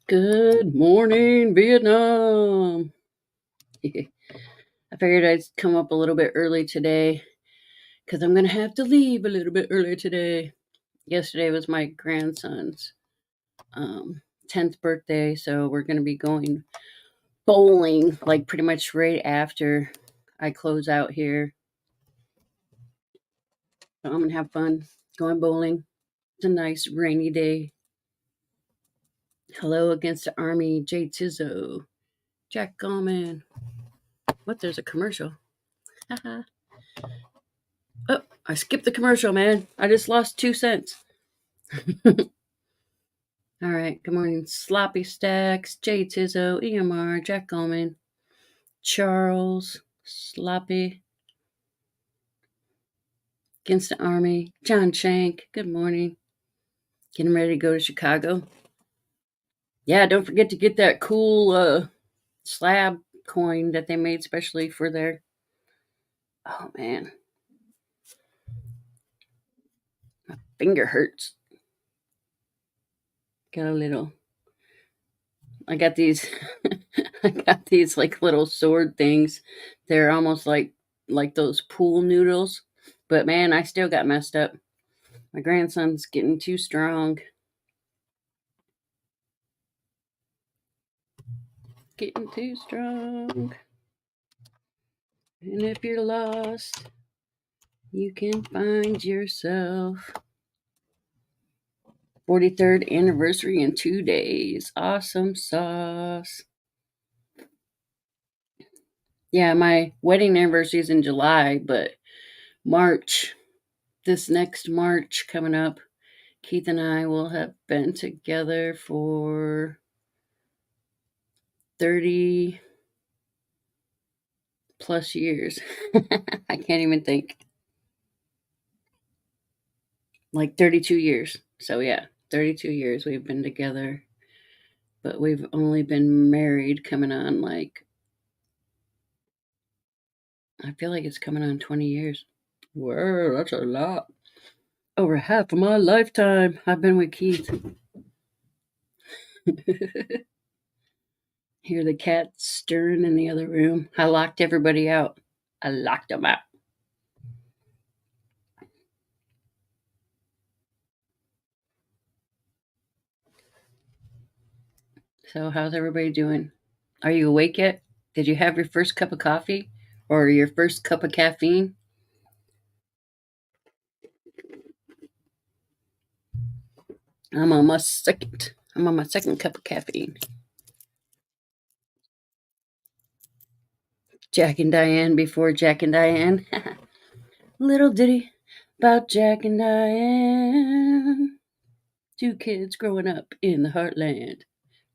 Good morning, Vietnam. I figured I'd come up a little bit early today because I'm going to have to leave a little bit early today. Yesterday was my grandson's um, 10th birthday, so we're going to be going bowling like pretty much right after I close out here. So I'm going to have fun going bowling. It's a nice rainy day. Hello against the Army, Jay Tizzo, Jack Gallman. What? There's a commercial. Haha. Oh, I skipped the commercial, man. I just lost 2 cents. All right. Good morning, Sloppy Stacks, Jay Tizzo, EMR, Jack Gallman, Charles, Sloppy, Against the Army, John Shank. Good morning. Getting ready to go to Chicago. Yeah, don't forget to get that cool slab coin that they made specially for there. Oh, man. My finger hurts. Got a little. I got these. I got these like little sword things. They're almost like those pool noodles. But man, I still got messed up. My grandson's getting too strong. Getting too strong. And if you're lost, you can find yourself. 43rd anniversary in 2 days. Awesome sauce. Yeah, my wedding anniversary is in July, but March, this next March coming up, Keith and I will have been together for 30 plus years. I can't even think. Like 32 years. So, yeah, 32 years we've been together, but we've only been married coming on like, I feel like it's coming on 20 years. Whoa, that's a lot. Over half of my lifetime, I've been with Keith. Hear the cats stirring in the other room. I locked everybody out. I locked them out. So, how's everybody doing? Are you awake yet? Did you have your first cup of coffee or your first cup of caffeine? I'm on my second. I'm on my second cup of caffeine. Jack and Diane before Jack and Diane. Little ditty about Jack and Diane. Two kids growing up in the heartland.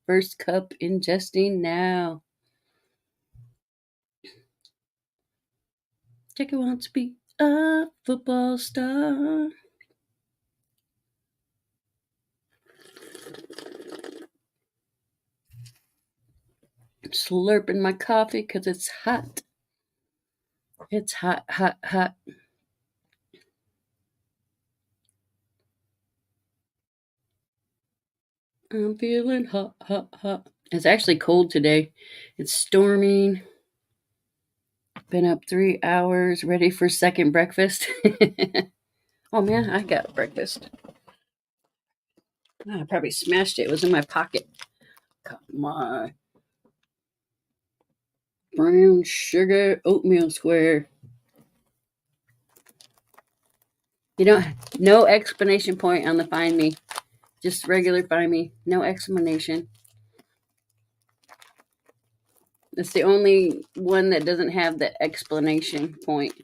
First cup ingesting now. Jackie wants to be a football star. I'm slurping my coffee because it's hot. It's hot, hot, hot. I'm feeling hot, hot, hot. It's actually cold today. It's storming. Been up 3 hours, ready for second breakfast. Oh man, I got breakfast. I probably smashed it. It was in my pocket. Got my brown sugar oatmeal square. You don't, no explanation point on the find me. Just regular find me. No explanation. It's the only one that doesn't have the explanation point.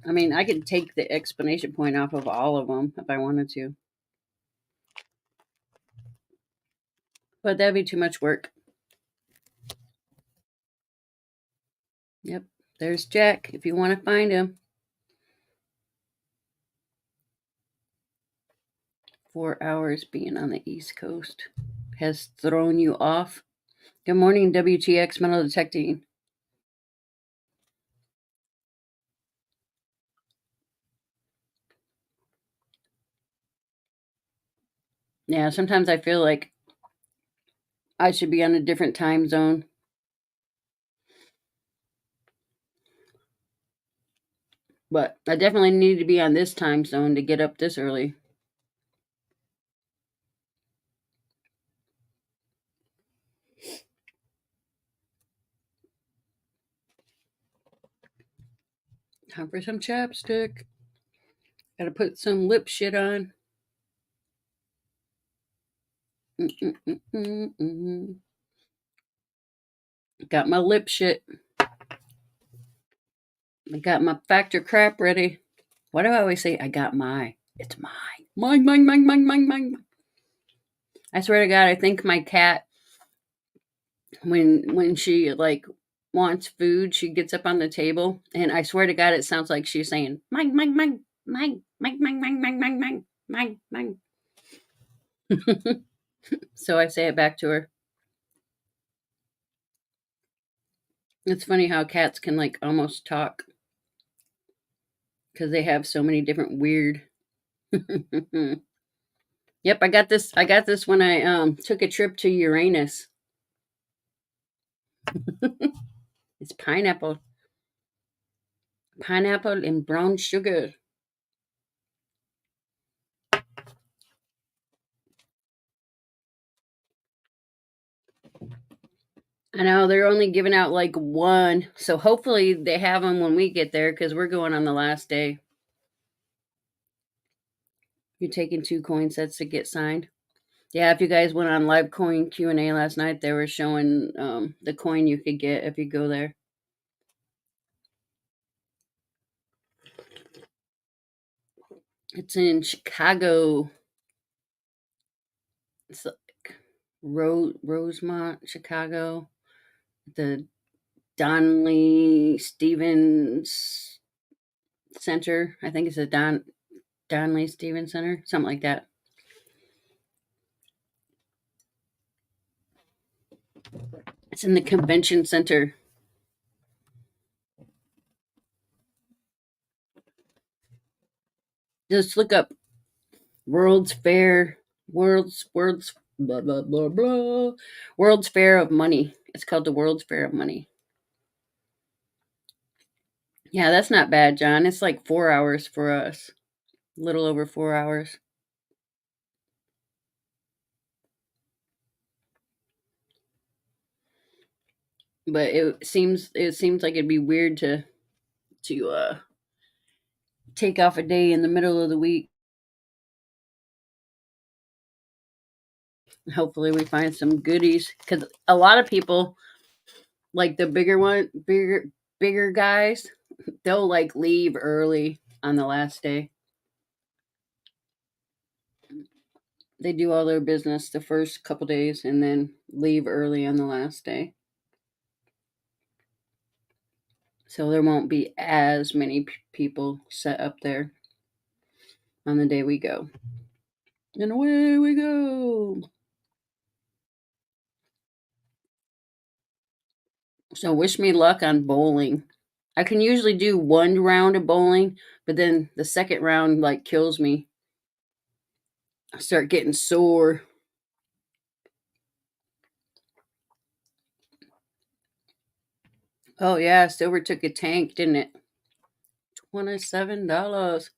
I mean, I could take the explanation point off of all of them if I wanted to. But that'd be too much work. Yep. There's Jack if you want to find him. 4 hours being on the East Coast has thrown you off. Good morning, WTX Metal Detecting. Yeah, sometimes I feel like I should be on a different time zone, but I definitely need to be on this time zone to get up this early. Time for some chapstick. Gotta put some lip shit on. Mm-mm-mm-mm-mm. Got my lip shit. I got my factor crap ready. Why do I always say I got my? It's mine. Mine, mine, mine, mine, mine, mine. I swear to God, I think my cat, when she like wants food, she gets up on the table, and I swear to God, it sounds like she's saying mine, mine, mine, mine, mine, mine, mine, mine, mine, mine, mine, mine. So I say it back to her. It's funny how cats can like almost talk because they have so many different weird. Yep, I got this. I got this when I took a trip to Uranus. It's pineapple and brown sugar. I know they're only giving out like one, so hopefully they have them when we get there because we're going on the last day. You're taking 2 coin sets to get signed. Yeah, if you guys went on live coin Q&A last night, they were showing the coin you could get if you go there. It's in Chicago. It's like Rosemont, Chicago. The Donley Stevens Center. I think it's a Donley Stevens Center, something like that. It's in the convention center. Just look up World's Fair, World's blah blah blah blah, World's Fair of Money. It's called the World's Fair of Money. Yeah, that's not bad, John. It's like 4 hours for us, a little over 4 hours. But it seems like it'd be weird to take off a day in the middle of the week. Hopefully, we find some goodies because a lot of people like the bigger guys. They'll like leave early on the last day. They do all their business the first couple days and then leave early on the last day. So there won't be as many people set up there on the day we go. And away we go. So wish me luck on bowling. I can usually do one round of bowling, but then the second round like kills me. I start getting sore. Oh yeah, Silver took a tank, didn't it? $27.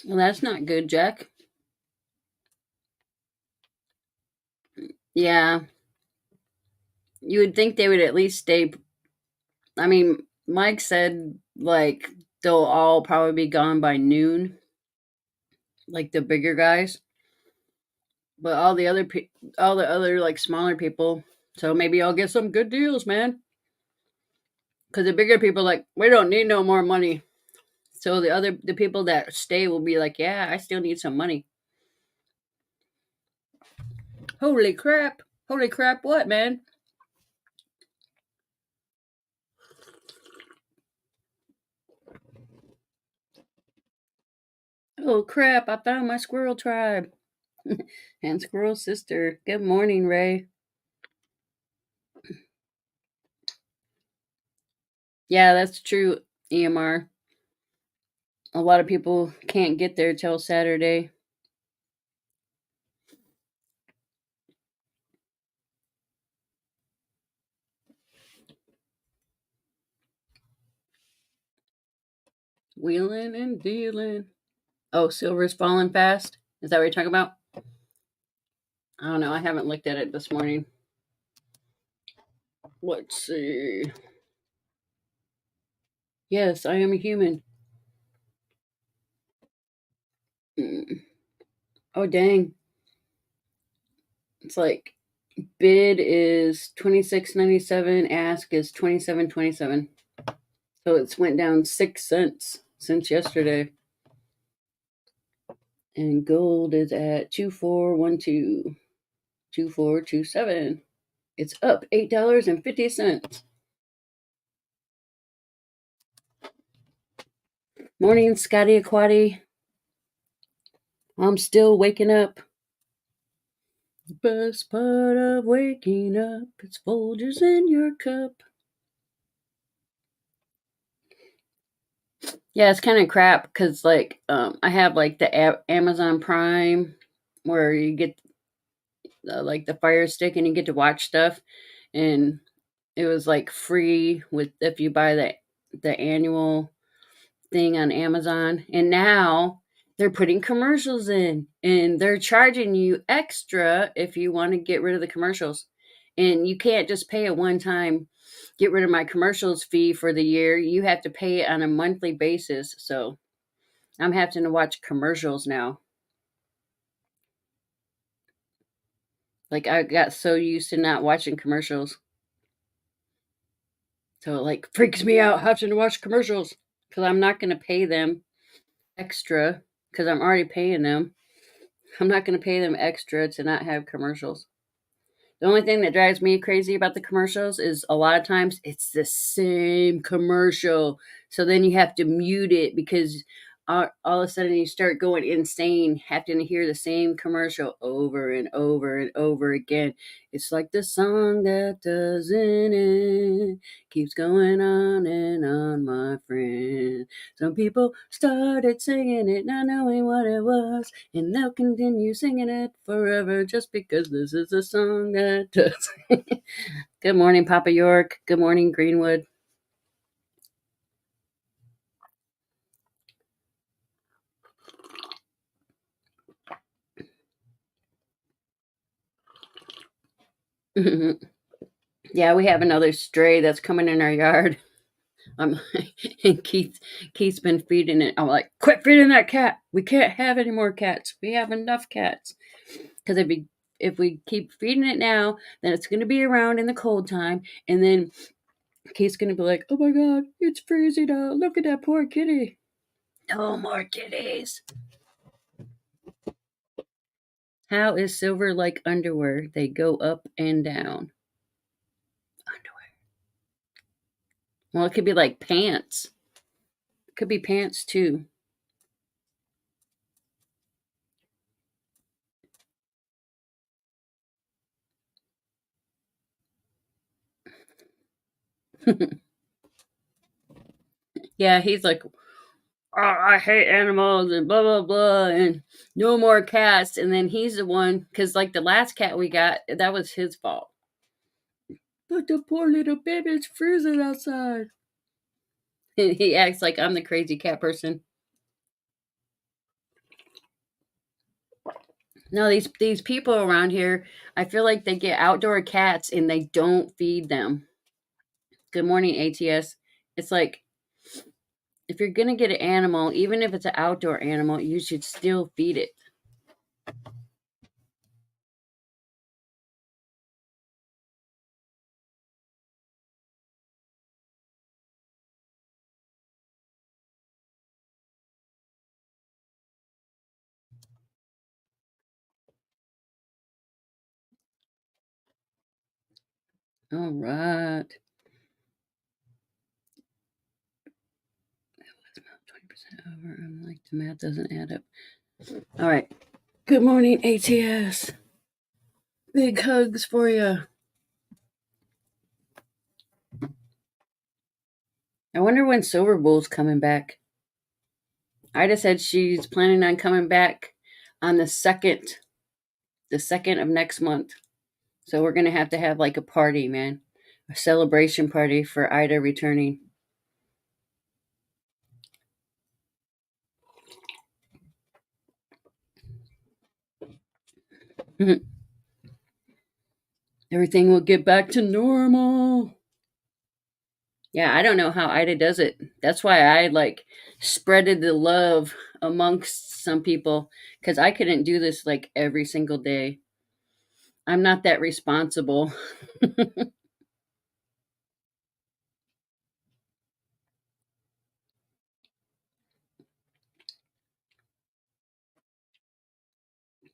Well, that's not good, Jack. Yeah, you would think they would at least stay. I mean, Mike said like they'll all probably be gone by noon, like the bigger guys, but all the other like smaller people. So maybe I'll get some good deals, man. Because the bigger people like we don't need no more money. So the people that stay will be like, yeah, I still need some money. Holy crap! Holy crap! What, man? Oh crap! I found my squirrel tribe. And Squirrel Sister. Good morning, Ray. Yeah, that's true, EMR. A lot of people can't get there till Saturday. Wheeling and dealing. Oh, silver's falling fast? Is that what you're talking about? I don't know. I haven't looked at it this morning. Let's see. Yes, I am a human. Mm. Oh, dang. It's like bid is 26.97, ask is 27.27. So it's went down 6 cents since yesterday. And gold is at 2412, 2427. It's up $8.50. Morning, Scotty Aquati. I'm still waking up. The best part of waking up, it's Folgers in your cup. Yeah, it's kind of crap because like I have like the Amazon Prime where you get like the Fire Stick and you get to watch stuff, and it was like free with if you buy the annual thing on Amazon, and now they're putting commercials in and they're charging you extra if you want to get rid of the commercials. And you can't just pay a one time get rid of my commercials fee for the year. You have to pay it on a monthly basis. So I'm having to watch commercials now. Like I got so used to not watching commercials. So it like freaks me out having to watch commercials because I'm not going to pay them extra because I'm already paying them. I'm not going to pay them extra to not have commercials. The only thing that drives me crazy about the commercials is a lot of times it's the same commercial. So then you have to mute it because all of a sudden you start going insane having to hear the same commercial over and over and over again. It's like the song that doesn't end keeps going on and on, my friend. Some people started singing it not knowing what it was, and they'll continue singing it forever just because this is a song that does. Good morning, Papa York. Good morning, Greenwood. Yeah, we have another stray that's coming in our yard. I'm and Keith's been feeding it. I'm like, quit feeding that cat. We can't have any more cats. We have enough cats. Because if we keep feeding it now, then it's going to be around in the cold time, and then Keith's going to be like, oh my god, it's freezing out. Look at that poor kitty. No more kitties. How is silver like underwear? They go up and down. Underwear. Well, it could be like pants. It could be pants too. Yeah, he's like, oh, I hate animals and blah blah blah and no more cats. And then he's the one because like the last cat we got, that was his fault. But the poor little baby's freezing outside. He acts like I'm the crazy cat person. No, these people around here, I feel like they get outdoor cats and they don't feed them. Good morning, ATS. It's like if you're gonna get an animal, even if it's an outdoor animal, you should still feed it. All right. 20% over. I'm like the math doesn't add up. All right. Good morning, ATS. Big hugs for you. I wonder when Silver Bull's coming back. Ida said she's planning on coming back on the second of next month. So we're gonna have to have like a party, man, a celebration party for Ida returning. Everything will get back to normal. Yeah, I don't know how Ida does it. That's why I like spreaded the love amongst some people because I couldn't do this like every single day. I'm not that responsible.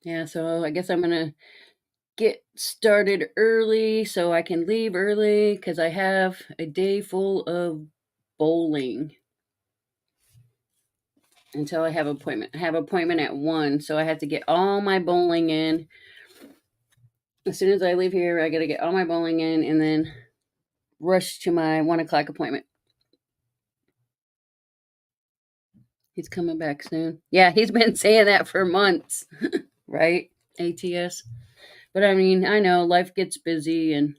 Yeah, so I guess I'm gonna get started early so I can leave early because I have a day full of bowling until I have appointment. I have appointment at 1, so I have to get all my bowling in. As soon as I leave here, I gotta get all my bowling in and then rush to my 1 o'clock appointment. He's coming back soon. Yeah, he's been saying that for months, right? ATS. But I mean, I know life gets busy and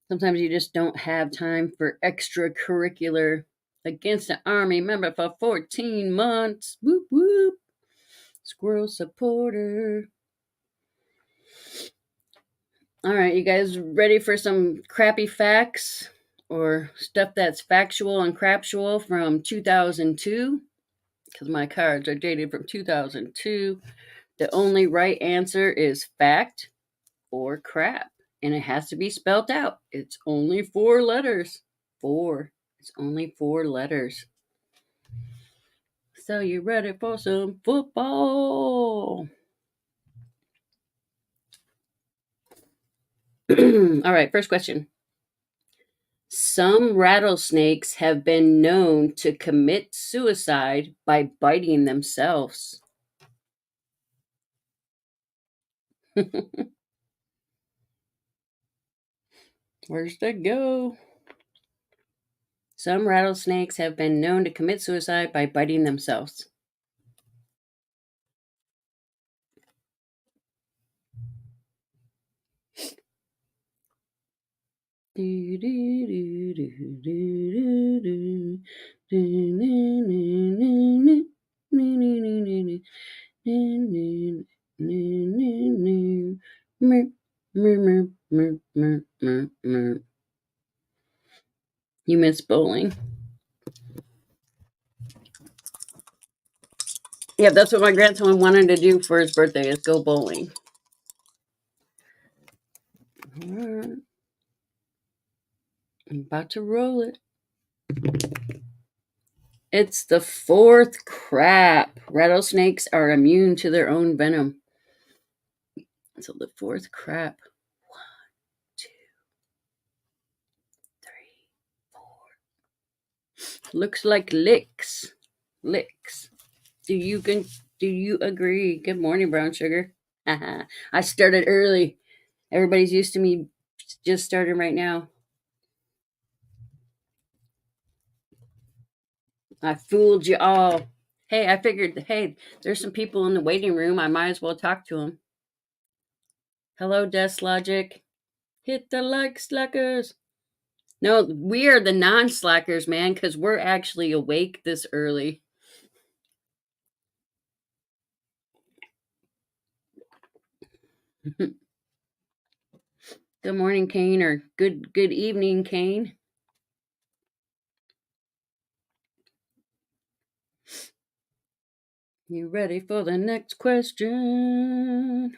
sometimes you just don't have time for extracurricular against the army member for 14 months. Whoop whoop. Squirrel supporter. All right, you guys ready for some crappy facts or stuff that's factual and craptual from 2002? Because my cards are dated from 2002. The only right answer is fact or crap, and it has to be spelt out. It's only 4 letters. Four. It's only 4 letters. So you ready for some football? All right, first question. Some rattlesnakes have been known to commit suicide by biting themselves. Where's that go? Some rattlesnakes have been known to commit suicide by biting themselves. You miss bowling. Yeah, that's what my grandson wanted to do for his birthday is go bowling. I'm about to roll it. It's the fourth crap. Rattlesnakes are immune to their own venom. So the fourth crap. 1, 2, 3, 4. Looks like licks. Licks. Do you agree? Good morning, brown sugar. I started early. Everybody's used to me just starting right now. I fooled you all. Hey, I figured, hey, there's some people in the waiting room. I might as well talk to them. Hello, Desk Logic. Hit the like slackers. No, we are the non slackers, man, because we're actually awake this early. Good morning, Kane, or good evening, Kane. You ready for the next question?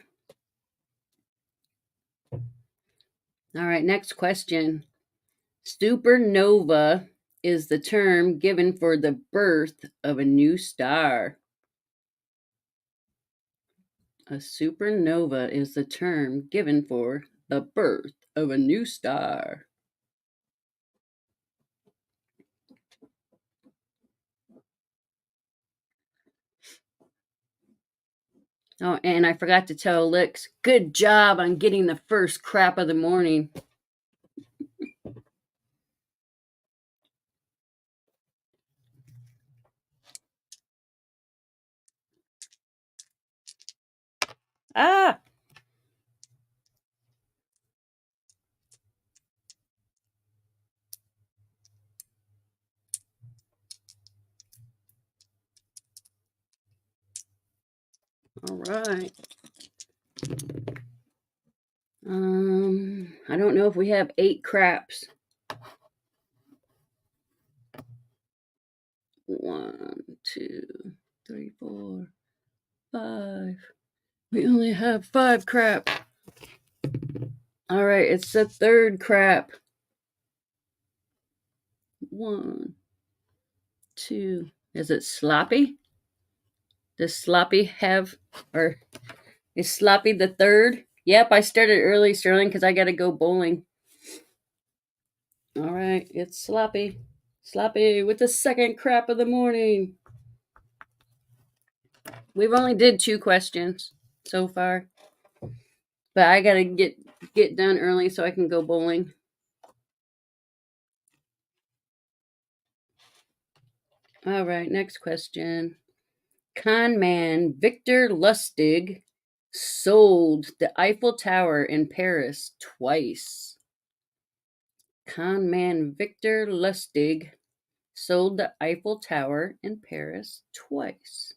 All right, next question. Supernova is the term given for the birth of a new star. A supernova is the term given for the birth of a new star. Oh, and I forgot to tell Licks, good job on getting the first crap of the morning. Ah! All right. I don't know if we have 8 craps. 1, 2, 3, 4, 5. We only have 5 crap. All right, it's the third crap. 1, 2. Is it Sloppy? Does Sloppy have, or is Sloppy the third? Yep, I started early, Sterling, because I got to go bowling. All right, it's Sloppy. Sloppy with the second crap of the morning. We've only did 2 questions so far, but I gotta get done early so I can go bowling. All right, next question. Con man Victor Lustig sold the Eiffel Tower in Paris twice. Con man Victor Lustig sold the Eiffel Tower in Paris twice.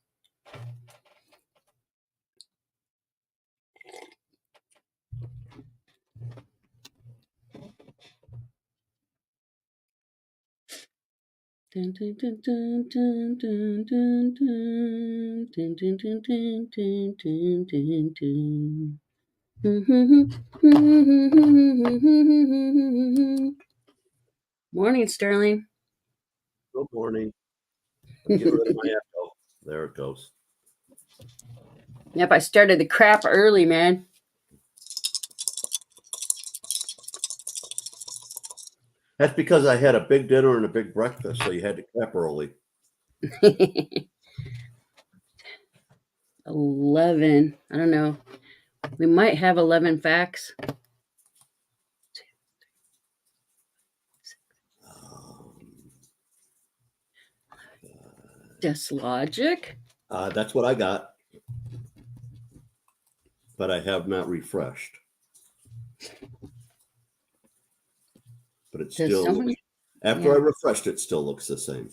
Dun, dun, dun, dun, dun, dun, dun, dun, dun, dun, dun, dun, dun, dun, dun. Morning, Sterling. Good morning. Let me get rid of my echo. There it goes. Yep, I started the crap early, man. That's because I had a big dinner and a big breakfast, so you had to clap early. 11. I don't know. We might have 11 facts. Dislogic? That's what I got, but I have not refreshed. But it Does still, someone? after Yeah. I refreshed, it still looks the same.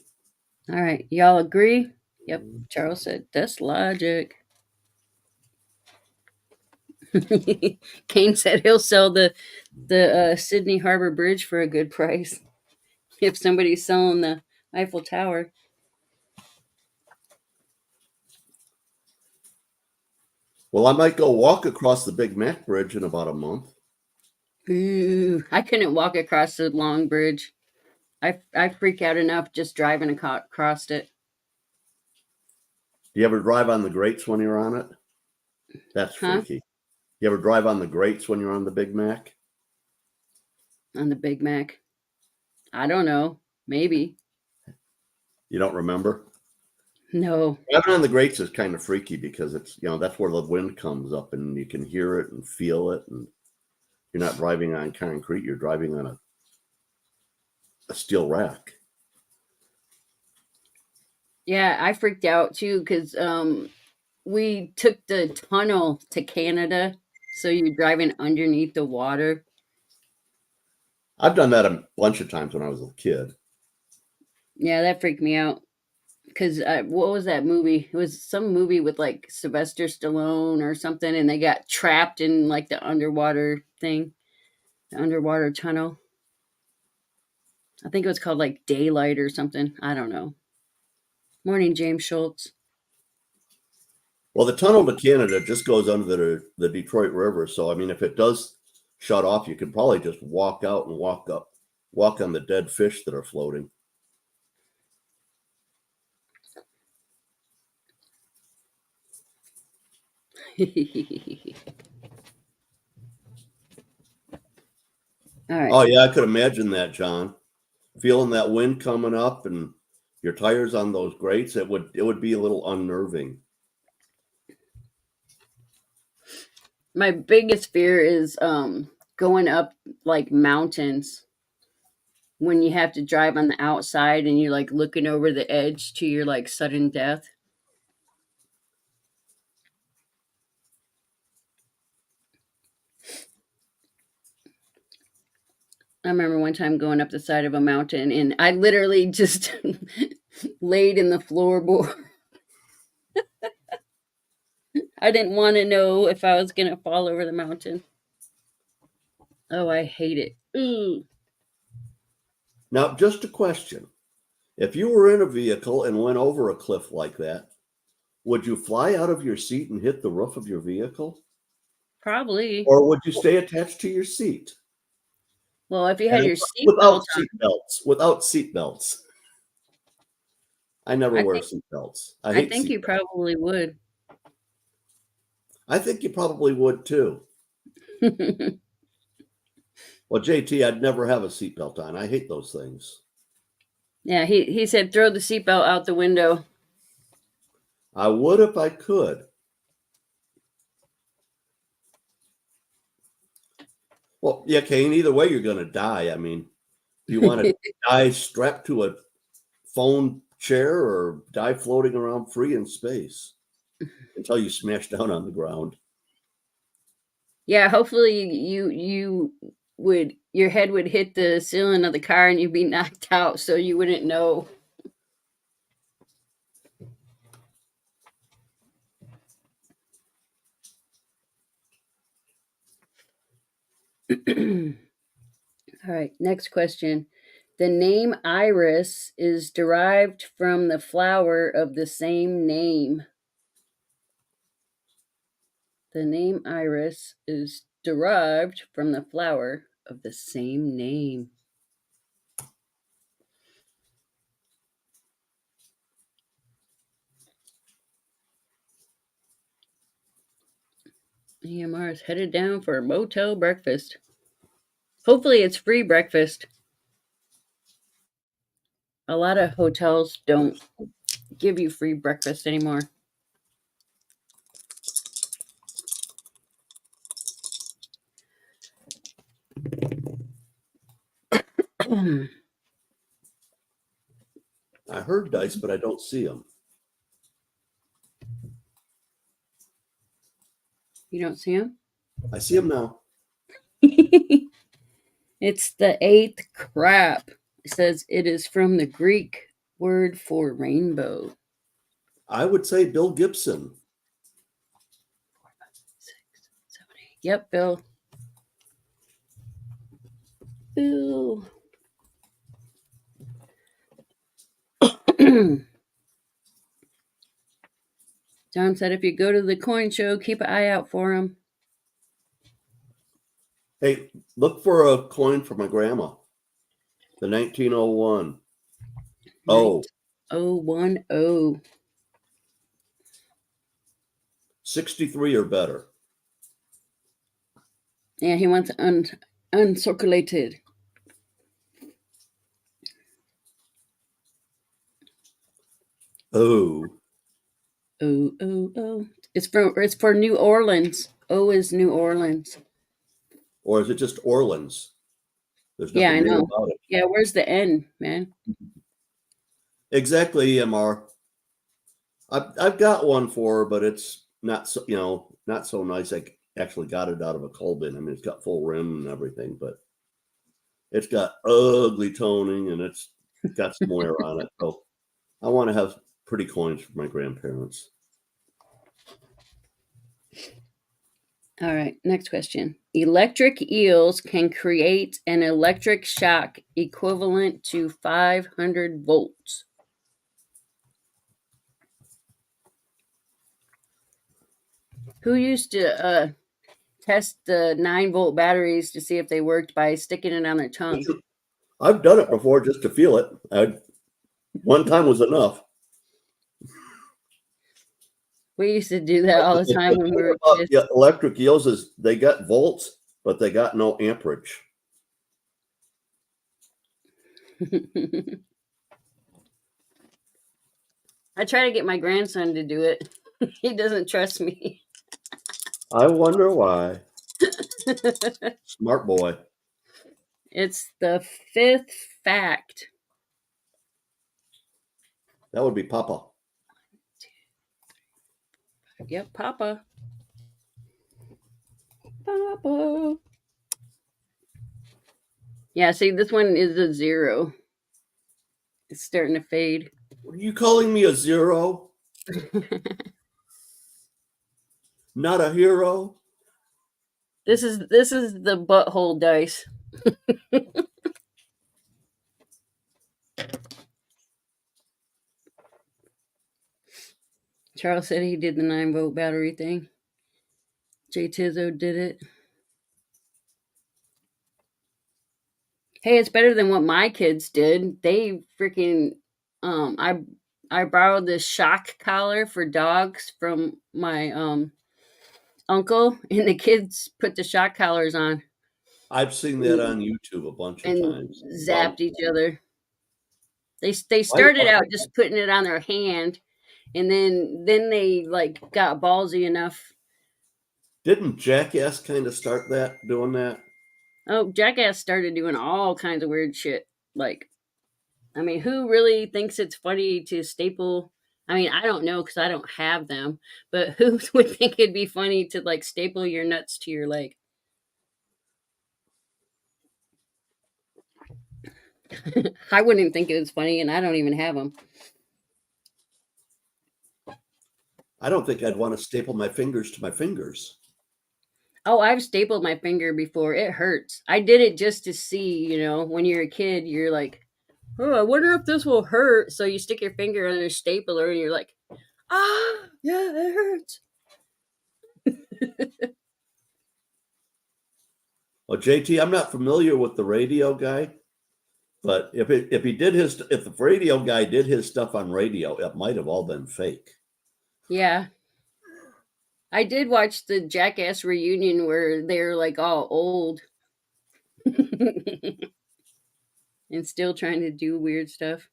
All right. Y'all agree? Yep. Charles said Dislogic. Kane said he'll sell the Sydney Harbor Bridge for a good price if somebody's selling the Eiffel Tower. Well, I might go walk across the Big Mac Bridge in about a month. Ooh, I couldn't walk across the long bridge. I freak out enough just driving across it. Do you ever drive on the grates when you're on it? That's freaky. You ever drive on the grates when you're on the Big Mac? On the Big Mac? I don't know. Maybe. You don't remember? No. Driving on the grates is kind of freaky because it's, that's where the wind comes up and you can hear it and feel it. And you're not driving on concrete, you're driving on a steel rack. Yeah, I freaked out too because we took the tunnel to Canada, so you're driving underneath the water. I've done that a bunch of times when I was a kid. Yeah, that freaked me out. Because what was that movie? It was some movie with like Sylvester Stallone or something, and they got trapped in like the underwater thing, the underwater tunnel. I think it was called like Daylight or something. I don't know. Morning, James Schultz. Well, the tunnel to Canada just goes under the Detroit River. So, I mean, if it does shut off, you could probably just walk out and walk on the dead fish that are floating. All right. Oh, yeah, I could imagine that, John. Feeling that wind coming up and your tires on those grates, it would be a little unnerving. My biggest fear is going up like mountains when you have to drive on the outside and you're like looking over the edge to your like sudden death. I remember one time going up the side of a mountain and I literally just laid in the floorboard. I didn't want to know if I was going to fall over the mountain. Oh, I hate it. Ooh. Now, just a question. If you were in a vehicle and went over a cliff like that, would you fly out of your seat and hit the roof of your vehicle? Probably. Or would you stay attached to your seat? Well, if you had And your without seatbelt on, seatbelts, without seatbelts. I never I wear think seatbelts. I I hate think you seatbelts. probably would. I think you probably would too. Well, JT, I'd never have a seatbelt on. I hate those things. Yeah, he said throw the seatbelt out the window. I would if I could. Well, yeah, Kane, either way, you're going to die. I mean, do you want to die strapped to a phone chair or die floating around free in space until you smash down on the ground? Yeah, hopefully you would your head would hit the ceiling of the car and you'd be knocked out so you wouldn't know. All right, next question. The name iris is derived from the flower of the same name. The name iris is derived from the flower of the same name. EMR is headed down for a motel breakfast. Hopefully, it's free breakfast. A lot of hotels don't give you free breakfast anymore. You I heard dice, but I don't see them. don't see them? I see them now. It's the eighth crap. It says it is from the Greek word for rainbow. I would say Bill Gibson. 6, 7, 8. Yep, Bill. Bill. John said if you go to the coin show, keep an eye out for him. Hey, look for a coin for my grandma. The 1901. Oh, 010. 63 or better. Yeah, he wants uncirculated. Oh. Oh. It's for New Orleans. O is New Orleans. Or is it just Orleans? There's Yeah, I nothing new know. about it. Yeah, where's the N, man? Exactly, EMR. I've got one for her, but it's not so not so nice. I actually got it out of a coal bin. I mean, it's got full rim and everything, but it's got ugly toning and it's got some wear on it. So I want to have pretty coins for my grandparents. All right, next question. Electric eels can create an electric shock equivalent to 500 volts. Who used to test the 9-volt batteries to see if they worked by sticking it on their tongue? I've done it before just to feel it. One time was enough. We used to do that all the time when we were kids. Yeah, electric eels is they got volts, but they got no amperage. I try to get my grandson to do it. He doesn't trust me. I wonder why. Smart boy. It's the fifth fact. That would be Papa. Yep, Papa. Papa. Yeah, see, this one is a 0. It's starting to fade. Are you calling me a zero? Not a hero? This is the butthole dice. Charles said he did the 9-volt battery thing. Jay Tizzo did it. Hey, it's better than what my kids did. They freaking I borrowed this shock collar for dogs from my uncle, and the kids put the shock collars on I've seen that on YouTube a bunch of and times. zapped each other. They Why- started out just putting it on their hand, and then they like got ballsy enough. Didn't Jackass kind of start doing that? Oh, Jackass started doing all kinds of weird shit. Like, I mean, who really thinks it's funny to staple? I mean, I don't know because I don't have them, but who would think it'd be funny to like staple your nuts to your leg? I wouldn't even think it was funny, and I don't even have them. I don't think I'd want to staple my fingers to my fingers. Oh, I've stapled my finger before. It hurts. I did it just to see, when you're a kid, you're like, oh, I wonder if this will hurt. So you stick your finger under a stapler and you're like, yeah, it hurts. Well, JT, I'm not familiar with the radio guy, but if the radio guy did his stuff on radio, it might have all been fake. Yeah. I did watch the Jackass reunion where they're like all old and still trying to do weird stuff.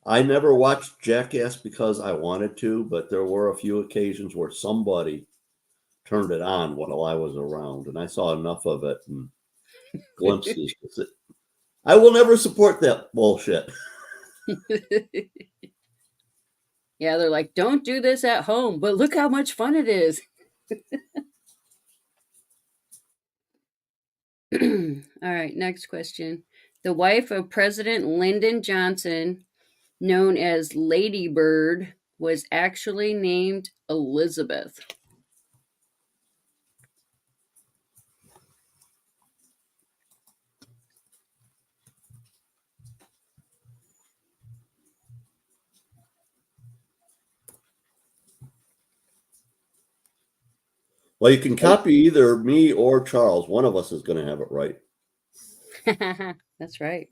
I never watched Jackass because I wanted to, but there were a few occasions where somebody turned it on while I was around, and I saw enough of it and glimpses. I will never support that bullshit. Yeah, they're like, don't do this at home, but look how much fun it is. All right, next question. The wife of President Lyndon Johnson, known as Lady Bird, was actually named Elizabeth. Well, you can copy either me or Charles. One of us is going to have it right. That's right.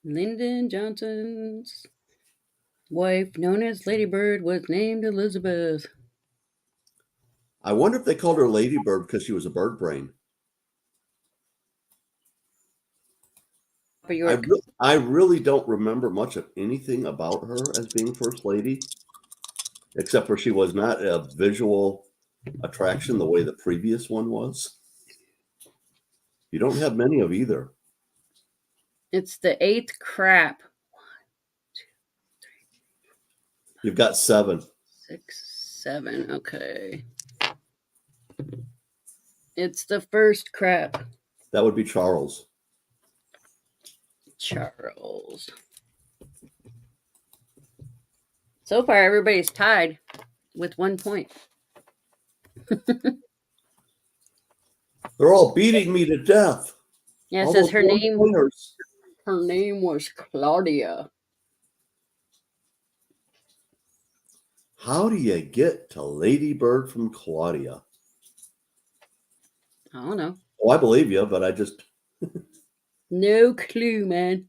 Lyndon Johnson's wife, known as Lady Bird, was named Elizabeth. I wonder if they called her Lady Bird because she was a bird brain. I really don't remember much of anything about her as being First Lady, except for she was not a visual attraction the way the previous one was. You don't have many of either. It's the 8th crap. 1, 2, 3. You've got 7. 6, 7. Okay. It's the first crap. That would be Charles. Charles. So far, everybody's tied with 1 point. They're all beating me to death. Yeah, it All says those her name. pointers. Her name was Claudia. How do you get to Lady Bird from Claudia? I don't know. Oh, I believe you, but I just... No clue, man.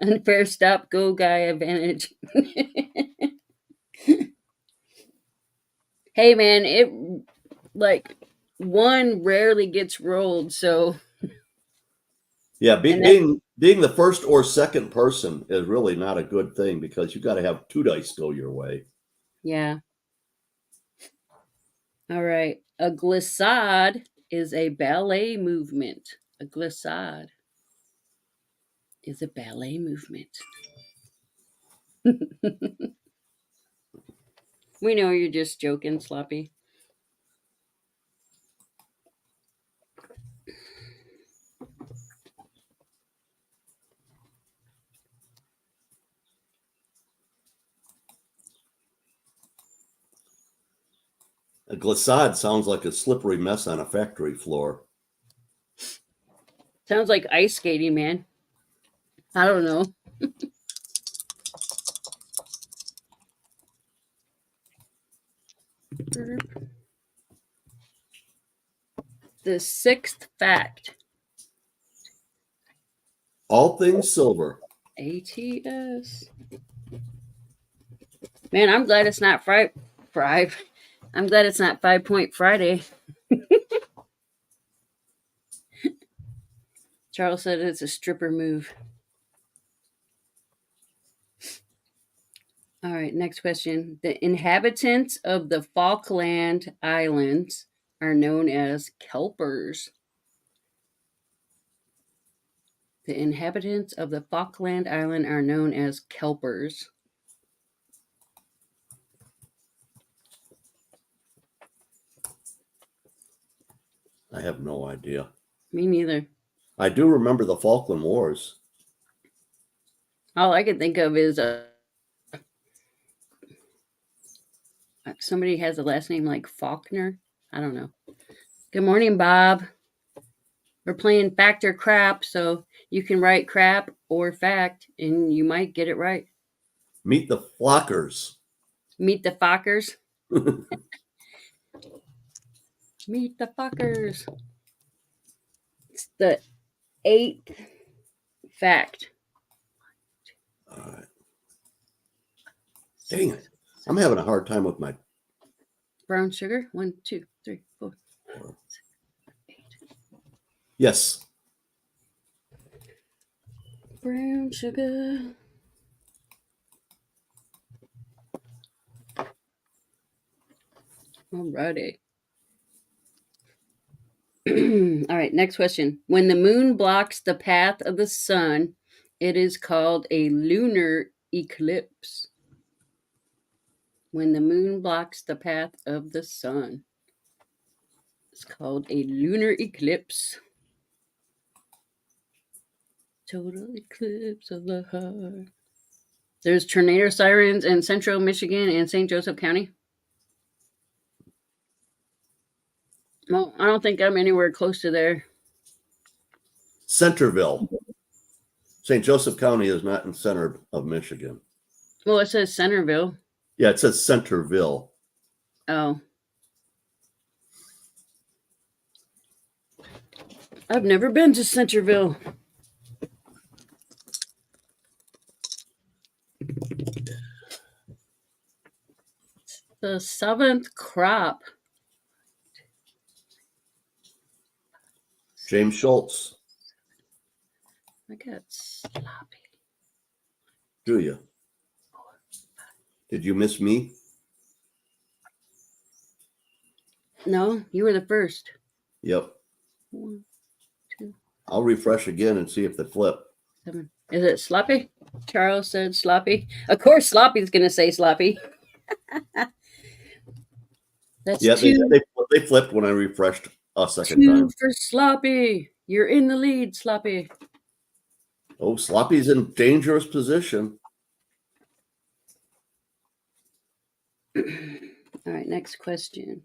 Unfair stop, go guy advantage. Hey, man, it like 1 rarely gets rolled, so Yeah, And then, being the first or second person is really not a good thing because you got to have two dice go your way. yeah. All right. A glissade is a ballet movement. A glissade is a ballet movement. We know you're just joking, Sloppy. A glissade sounds like a slippery mess on a factory floor. Sounds like ice skating, man. I don't know. The sixth fact. All things silver. ATS. Man, I'm glad it's not Friday. I'm glad it's not 5 Point Friday. Charles said it's a stripper move. All right, next question. The inhabitants of the Falkland Islands are known as kelpers. The inhabitants of the Falkland Island are known as kelpers. I have no idea. Me neither. I do remember the Falkland Wars. All I can think of is somebody has a last name like Faulkner. I don't know. Good morning, Bob. We're playing fact or crap, so you can write crap or fact, and you might get it right. Meet the Flockers. Meet the Fockers. Meet the Fockers. It's the 8th fact. All right. Dang it. I'm having a hard time with my Brown sugar. 1, 2, 3, 4, 5, 6, 8. Yes. Brown sugar. Alrighty. All right, next question. When the moon blocks the path of the sun, it is called a lunar eclipse. When the moon blocks the path of the sun, it's called a lunar eclipse. Total eclipse of the heart. There's tornado sirens in central Michigan and St. Joseph County. Well, I don't think I'm anywhere close to there. Centerville. St. Joseph County is not in center of Michigan. Well, it says Centerville. Yeah, it says Centerville. Oh. I've never been to Centerville. The 7th crop. James Schultz. I got sloppy. Do you? Did you miss me? No, you were the first. Yep. 1, 2, I'll refresh again and see if they flip. 7. Is it sloppy? Charles said sloppy. Of course, sloppy's going to say sloppy. That's Yeah, 2. they flipped when I refreshed a second 2 time. for sloppy. You're in the lead, sloppy. Oh, Sloppy's in dangerous position. All right, next question.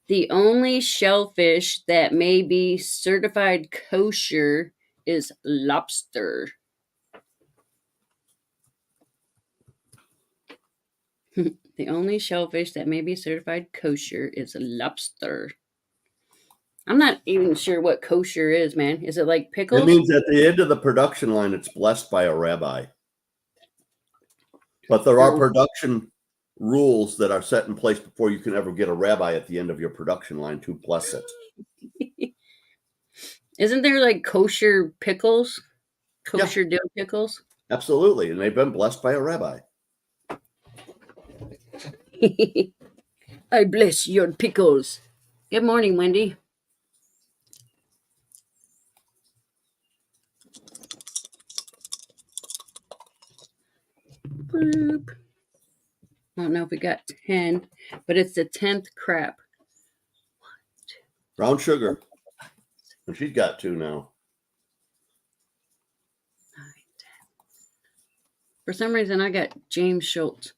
The only shellfish that may be certified kosher is lobster. The only shellfish that may be certified kosher is lobster. I'm not even sure what kosher is, man. Is it like pickles? It means at the end of the production line, it's blessed by a rabbi. But there are production rules that are set in place before you can ever get a rabbi at the end of your production line to bless it. Isn't there like kosher pickles? Yeah, Kosher dill pickles? absolutely. And they've been blessed by a rabbi. I bless your pickles. Good morning, Wendy. Boop. I don't know if we got 10, but it's the 10th crap. Brown sugar. And she's got 2 now. For some reason, I got James Schultz.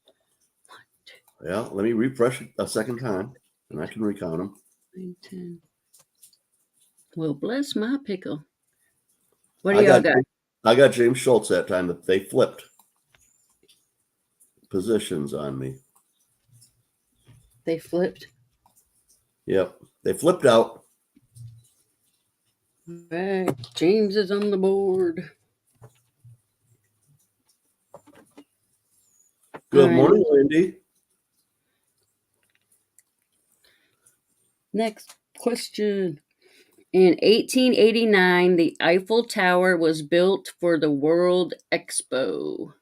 Yeah, let me refresh it a second time, and I can recount them. 9, 10. Well, bless my pickle. What do y'all got? I got James Schultz that time, but they flipped positions on me. They flipped. Yep, they flipped out. Right. James is on the board. Good morning, Wendy. Next question. In 1889, the Eiffel Tower was built for the World Expo.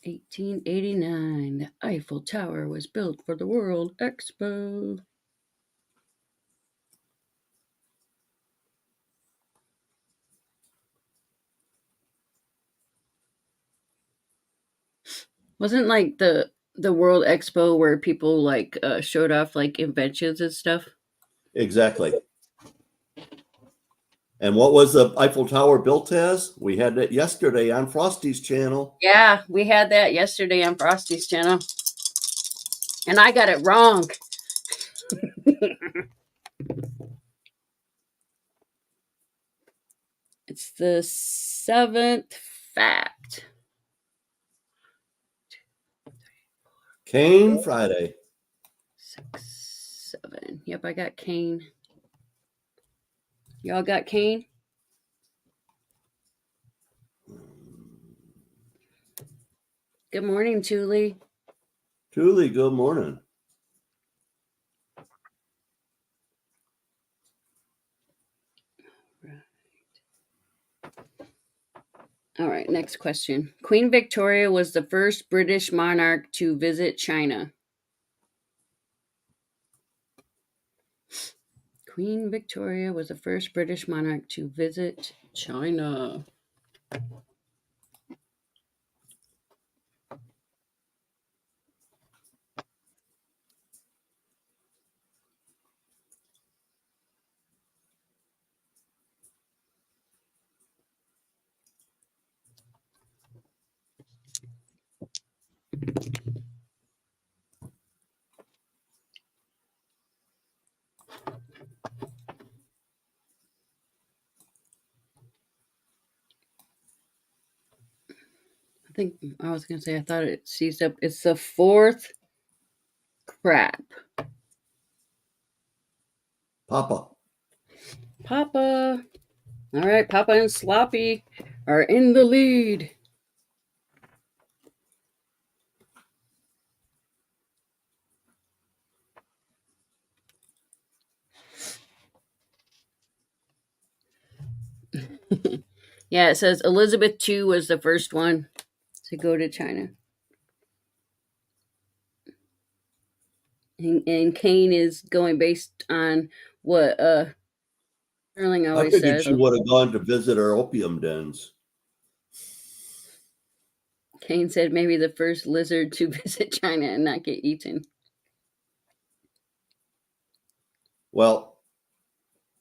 1889, the Eiffel Tower was built for the World Expo. Wasn't like the World Expo where people like showed off like inventions and stuff? Exactly. And what was the Eiffel Tower built as? We had it yesterday on Frosty's channel. Yeah, we had that yesterday on Frosty's channel. And I got it wrong. It's the 7th fact. Cane Friday. 6, 7. Yep, I got Cane. Y'all got Cane? Good morning, Julie. Julie, good morning. All right, next question. Queen Victoria was the first British monarch to visit China. Queen Victoria was the first British monarch to visit China. I think I was going to say, I thought it seized up. It's the 4th crap. Papa. Papa. All right, Papa and Sloppy are in the lead. Yeah, it says Elizabeth II was the first one to go to China. And Kane is going based on what Sterling I always figured says. she would have gone to visit our opium dens. Kane said maybe the first lizard to visit China and not get eaten. Well,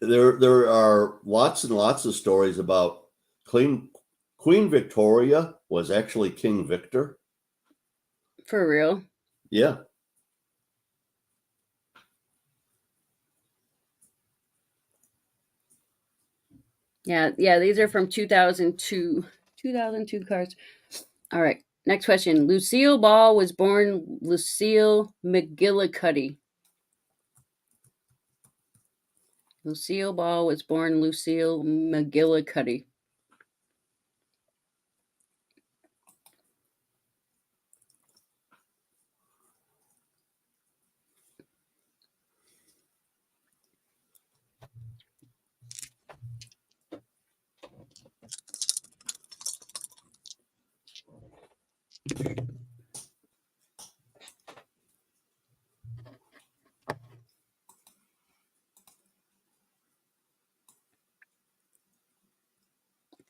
there are lots and lots of stories about Queen Victoria was actually King Victor. For real? Yeah. Yeah, these are from 2002. 2002 cards. All right, next question. Lucille Ball was born Lucille McGillicuddy. Lucille Ball was born Lucille McGillicuddy. It's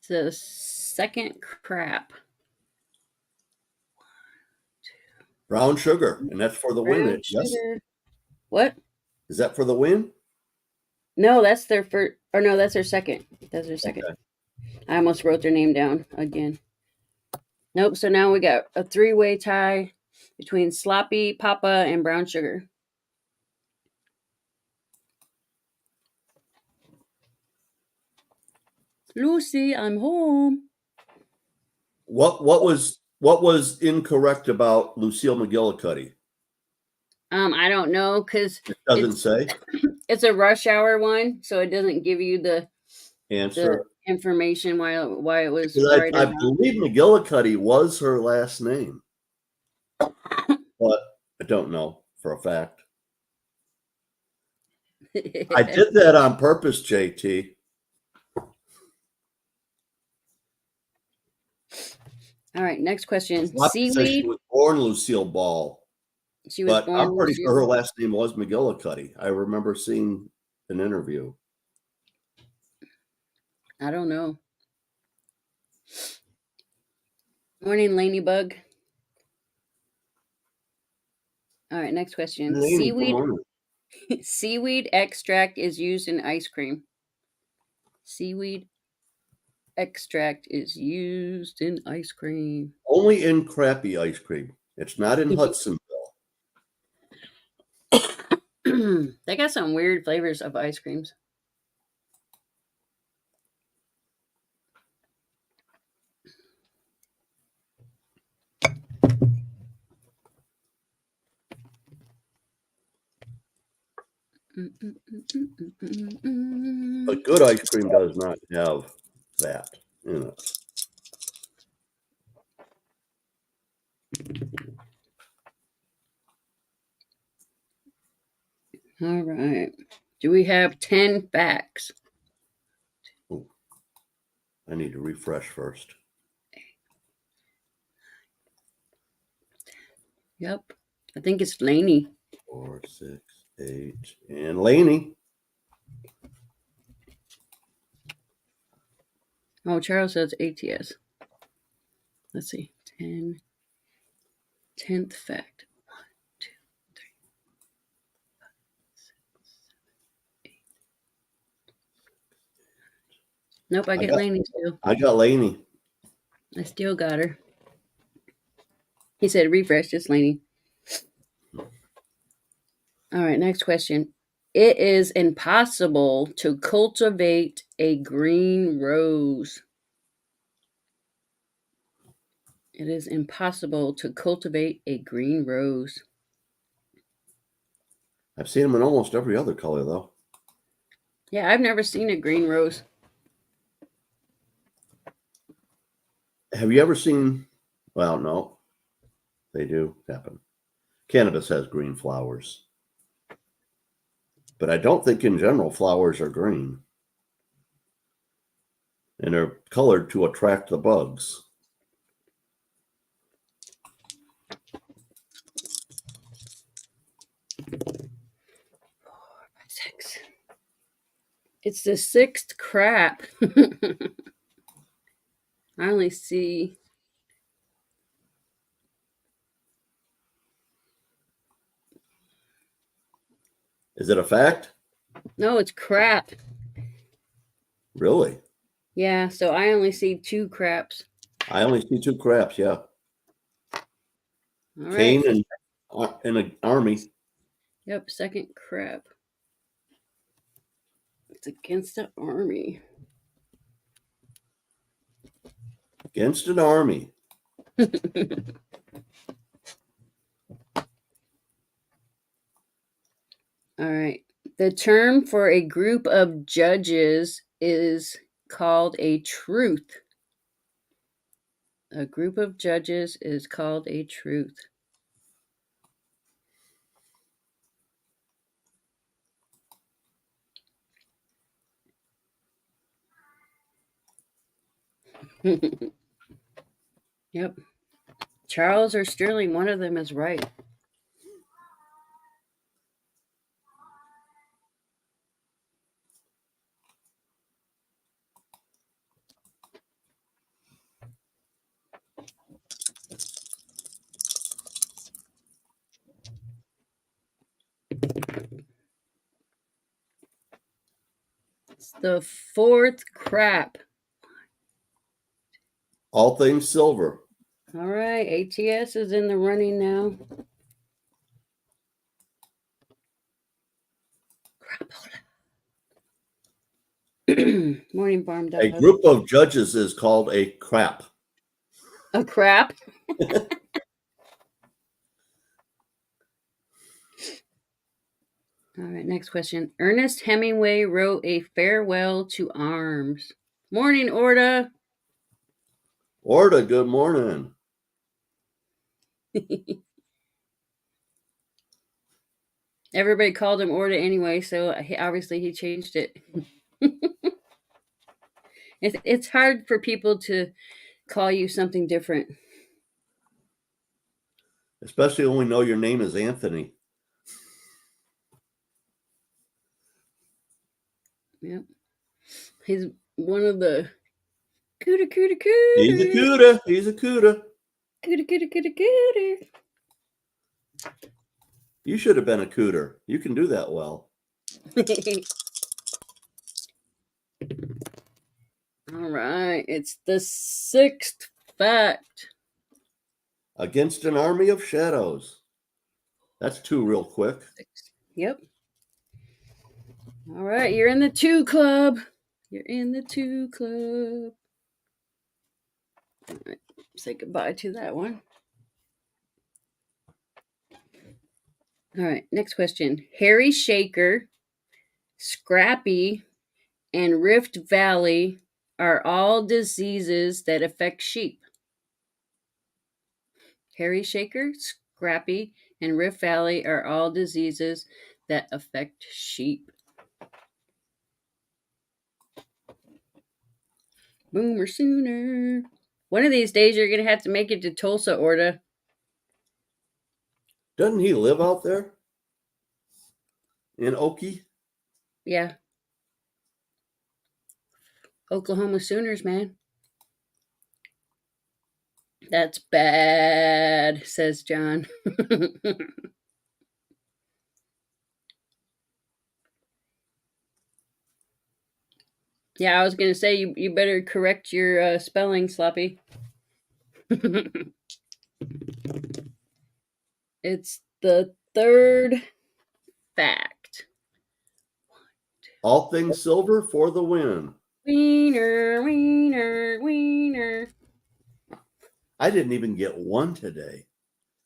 the second crap. Brown sugar, and that's for the win. Brown Yes. sugar. What? Is that for the win? No, that's their first. Or no, that's their second. That's their second. Okay. I almost wrote their name down again. Nope. So now we got a three-way tie between Sloppy, Papa, and Brown Sugar. Lucy, I'm home. What was incorrect about Lucille McGillicuddy? I don't know because It doesn't say it's a rush hour one, so it doesn't give you the answer. information why it was Because right or I wrong. believe McGillicuddy was her last name, but I don't know for a fact. I did that on purpose, JT. All right, next question. Sloppy says she Seaweed. was born Lucille Ball, She was but born. I'm pretty sure her Lucille. last name was McGillicuddy. I remember seeing an interview. I don't know. Morning, Lanybug. All right, next question. Laney, good Seaweed. morning. Seaweed extract is used in ice cream. Seaweed extract is used in ice cream. Only in crappy ice cream. It's not in Hudsonville. They got some weird flavors of ice creams. But good ice cream does not have that in it. All right. Do we have 10 facts? Ooh. I need to refresh first. Yep. I think it's Laney. 4, 6, 8, and Laney. Oh, Charles says ATS. Let's see. 10th fact. 1, 2, 3, 5, 6, 7, 8. Nope, I get Laney still. I got Laney. I still got her. He said refresh, just Laney. All right, next question. It is impossible to cultivate a green rose. It is impossible to cultivate a green rose. I've seen them in almost every other color, though. Yeah, I've never seen a green rose. Have you ever seen? Well, no. They do happen. Cannabis has green flowers. But I don't think in general flowers are green. And they're colored to attract the bugs. 6. It's the 6th crap. I only see. Is it a fact? No, it's crap. Really? Yeah, so I only see 2 craps. I only see 2 craps, yeah. All right. Kane and an army. Yep, 2nd crap. It's against the army. Against an army. All right. The term for a group of judges is called a truth. A group of judges is called a truth. Yep. Charles or Sterling, one of them is right. It's the fourth crap. All things silver. All right, ATS is in the running now. Morning, Farm Dog. A group of judges is called a crap. A crap? All right, next question. Ernest Hemingway wrote A Farewell to Arms. Morning, Orda. Orda, good morning. Everybody called him Orda anyway, so obviously he changed it. It's hard for people to call you something different. Especially when we know your name is Anthony. Yep. He's one of the cooter. He's a cooter. He's a cooter. Cooter. You should have been a cooter. You can do that well. All right. It's the sixth fact. Against an army of shadows. That's two real quick. Yep. All right. You're in the 2 club. You're in the 2 club. All right. Say goodbye to that one. All right. Next question. Harry Shaker, Scrappy, and Rift Valley are all diseases that affect sheep. Harry Shaker, Scrappy, and Rift Valley are all diseases that affect sheep. Boomer Sooner. One of these days, you're going to have to make it to Tulsa, Orda. Doesn't he live out there? In Okie? Yeah. Oklahoma Sooners, man. That's bad, says John. Yeah, I was going to say, you better correct your spelling, Sloppy. It's the third fact. All things silver for the win. Wiener. I didn't even get one today.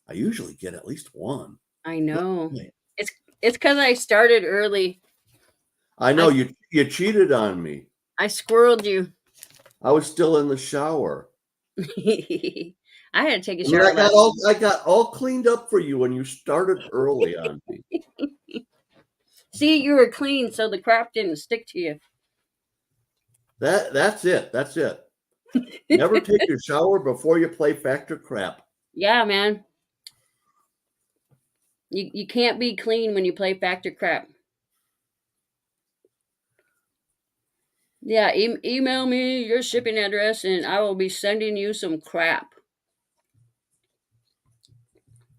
I usually get at least one. I know. It's because I started early. I know you cheated on me. I squirreled you. I was still in the shower. I had to take a shower. I got all cleaned up for you when you started early on me. See, you were clean, so the crap didn't stick to you. That's it. That's it. Never take your shower before you play Factor Crap. Yeah, man. You can't be clean when you play Factor Crap. Yeah, email me your shipping address and I will be sending you some crap.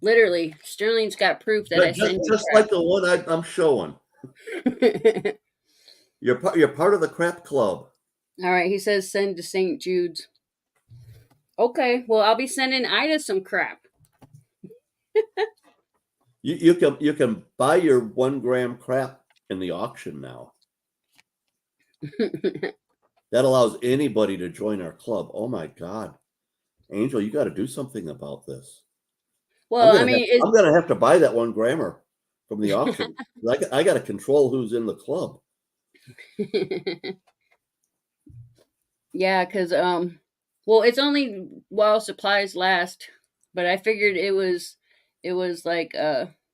Literally, Sterling's got proof that I sent you just crap. like the one I'm showing. You're part of the crap club. All right, he says send to St. Jude's. Okay, well I'll be sending Ida some crap. You can buy your 1 gram crap in the auction now. That allows anybody to join our club. Oh my God, Angel, you got to do something about this. Well, I'm going to have to buy that 1 grammer from the auction. I got to control who's in the club. Yeah, because well, it's only while supplies last, but I figured it was like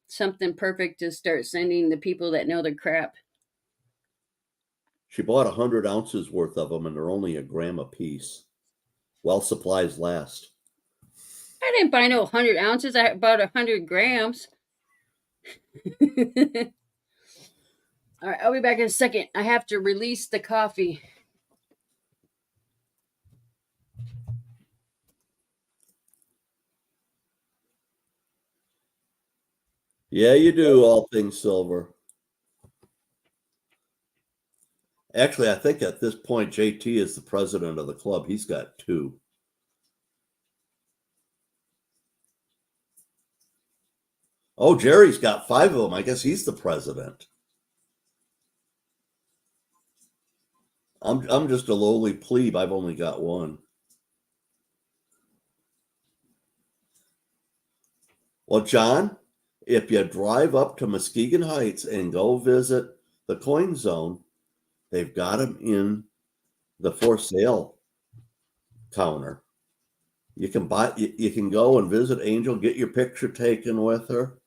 something perfect to start sending the people that know their crap. She bought 100 ounces worth of them, and they're only 1 gram a piece. While supplies last. I didn't buy no 100 ounces. I bought 100 grams. All right, I'll be back in a second. I have to release the coffee. Yeah, you do, all things silver. Actually, I think at this point, JT is the president of the club. He's got 2. Oh, Jerry's got 5 of them. I guess he's the president. I'm just a lowly plebe. I've only got 1. Well, John, if you drive up to Muskegon Heights and go visit the Coin Zone, they've got them in the for sale counter. You can buy. You can go and visit Angel, get your picture taken with her,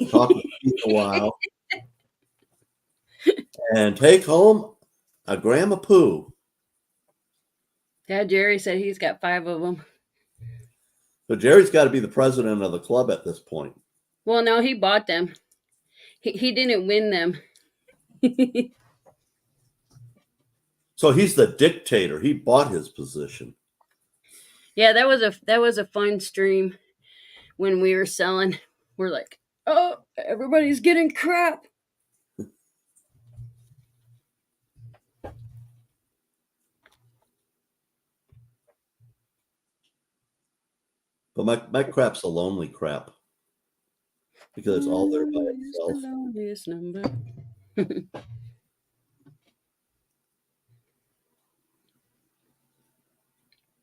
talk with her a while, and take home a gram of poo. Dad Jerry said he's got 5 of them. But Jerry's got to be the president of the club at this point. Well, no, he bought them. He didn't win them. So he's the dictator. He bought his position. Yeah, that was a fun stream when we were selling. We're like, oh, everybody's getting crap. But my crap's a lonely crap because it's all there by itself. The loneliest number.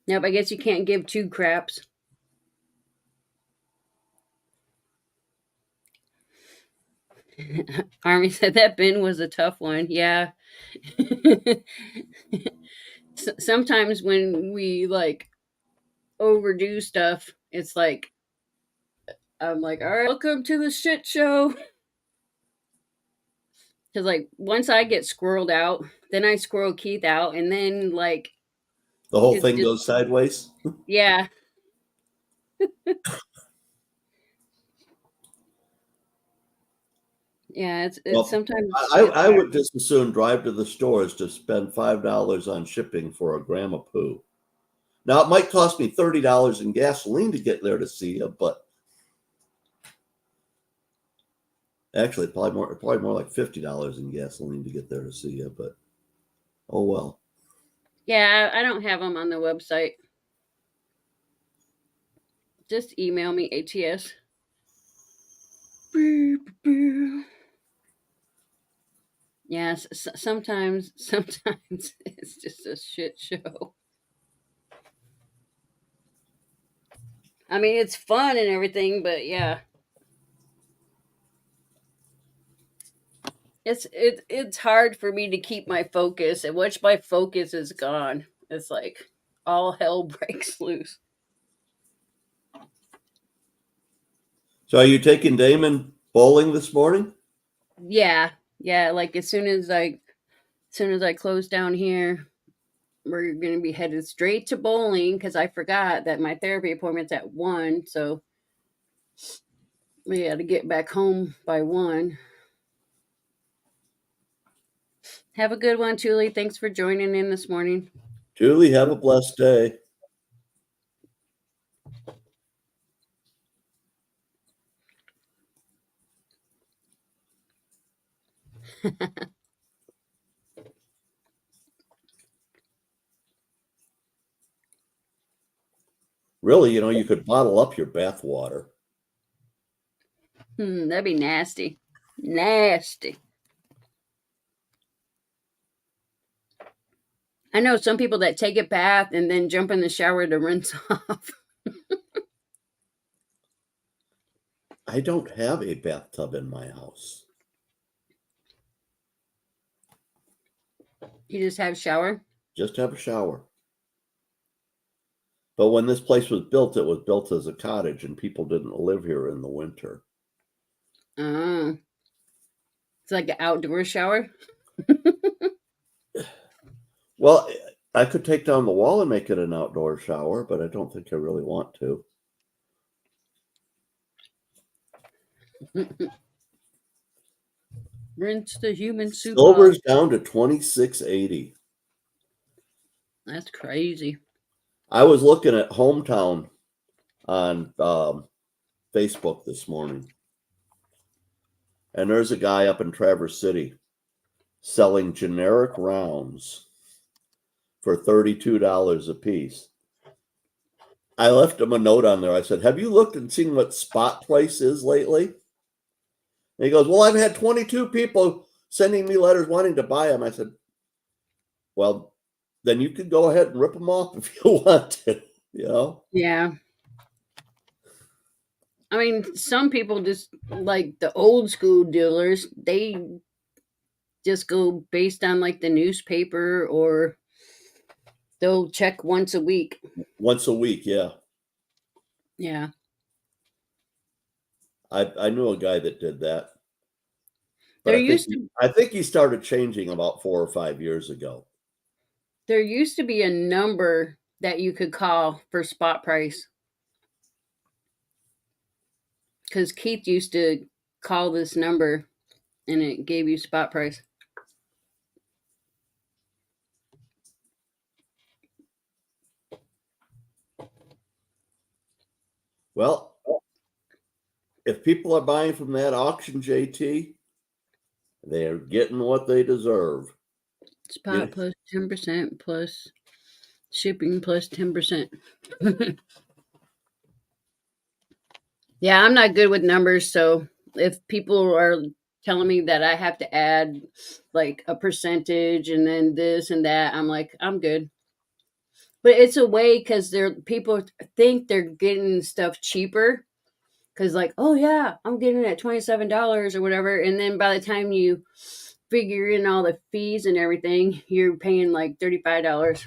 Nope, I guess you can't give 2 craps. Army said that bin was a tough one. Yeah. Sometimes when we like overdo stuff, it's like I'm like, all right, welcome to the shit show. Because like once I get squirreled out, then I squirrel Keith out, and then like the whole thing goes sideways. Yeah. Yeah, it's well, sometimes. I would just as soon drive to the stores to spend $5 on shipping for a gram of poo. Now it might cost me $30 in gasoline to get there to see you, but actually probably more like $50 in gasoline to get there to see you. But oh well. Yeah, I don't have them on the website. Just email me ATS. Yes, sometimes it's just a shit show. I mean, it's fun and everything, but yeah. It's hard for me to keep my focus, and once my focus is gone, it's like all hell breaks loose. So are you taking Damon bowling this morning? Yeah. Like as soon as I close down here, we're gonna be headed straight to bowling because I forgot that my therapy appointment's at 1, so we got to get back home by 1. Have a good one, Julie. Thanks for joining in this morning. Julie, have a blessed day. Really, you could bottle up your bath water. That'd be nasty. Nasty. I know some people that take a bath and then jump in the shower to rinse off. I don't have a bathtub in my house. You just have a shower? Just have a shower. But when this place was built, it was built as a cottage, and people didn't live here in the winter. Oh. It's like an outdoor shower? Well, I could take down the wall and make it an outdoor shower, but I don't think I really want to. Rinse the human soup off. Silver's down to $26.80. That's crazy. I was looking at Hometown on Facebook this morning, and there's a guy up in Traverse City selling generic rounds for $32 a piece. I left him a note on there. I said, "Have you looked and seen what spot price is lately?" And he goes, "Well, I've had 22 people sending me letters wanting to buy them." I said, "Well, then you could go ahead and rip them off if you want to, you know?" Yeah. I mean, some people just like the old school dealers, they just go based on like the newspaper, or they'll check once a week. Once a week, yeah. Yeah. I knew a guy that did that. But There used to I think he started changing about 4 or 5 years ago. there used to be a number that you could call for spot price. Cuz Keith used to call this number and it gave you spot price. Well, if people are buying from that auction, JT, they're getting what they deserve. Spot Yeah. plus 10% plus shipping plus 10%. Yeah, I'm not good with numbers, so if people are telling me that I have to add like a percentage and then this and that, I'm like, I'm good. But it's a way because people think they're getting stuff cheaper because like, oh yeah, I'm getting it at $27 or whatever, and then by the time you figure in all the fees and everything, you're paying like $35.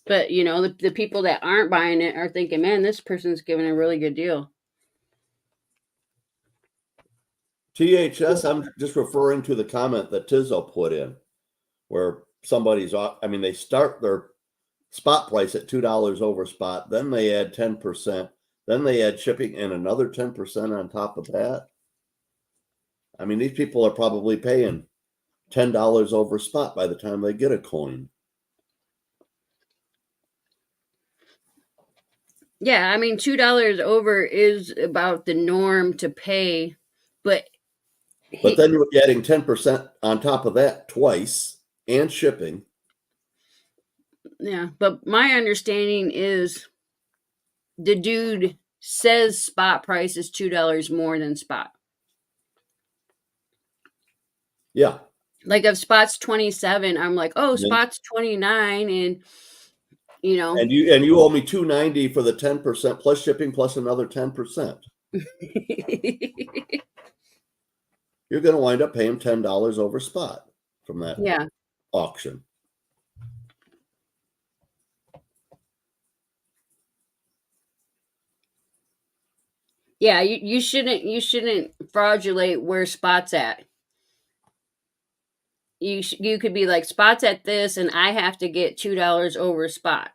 But you know, the people that aren't buying it are thinking, man, this person's giving a really good deal. THS, I'm just referring to the comment that Tizzo put in where somebody's off. I mean, they start their spot price at $2 over spot, then they add 10%, then they add shipping and another 10% on top of that. I mean, these people are probably paying $10 over spot by the time they get a coin. Yeah, I mean, $2 over is about the norm to pay, but then you're adding 10% on top of that twice and shipping. Yeah, but my understanding is the dude says spot price is $2 more than spot. Yeah. Like if spot's 27, I'm like, oh, spot's 29, and you know, and you owe me $2.90 for the 10% plus shipping plus another 10%. You're going to wind up paying $10 over spot from that auction. Yeah, you shouldn't fraudulate where spot's at. You could be like, spot's at this, and I have to get $2 over spot.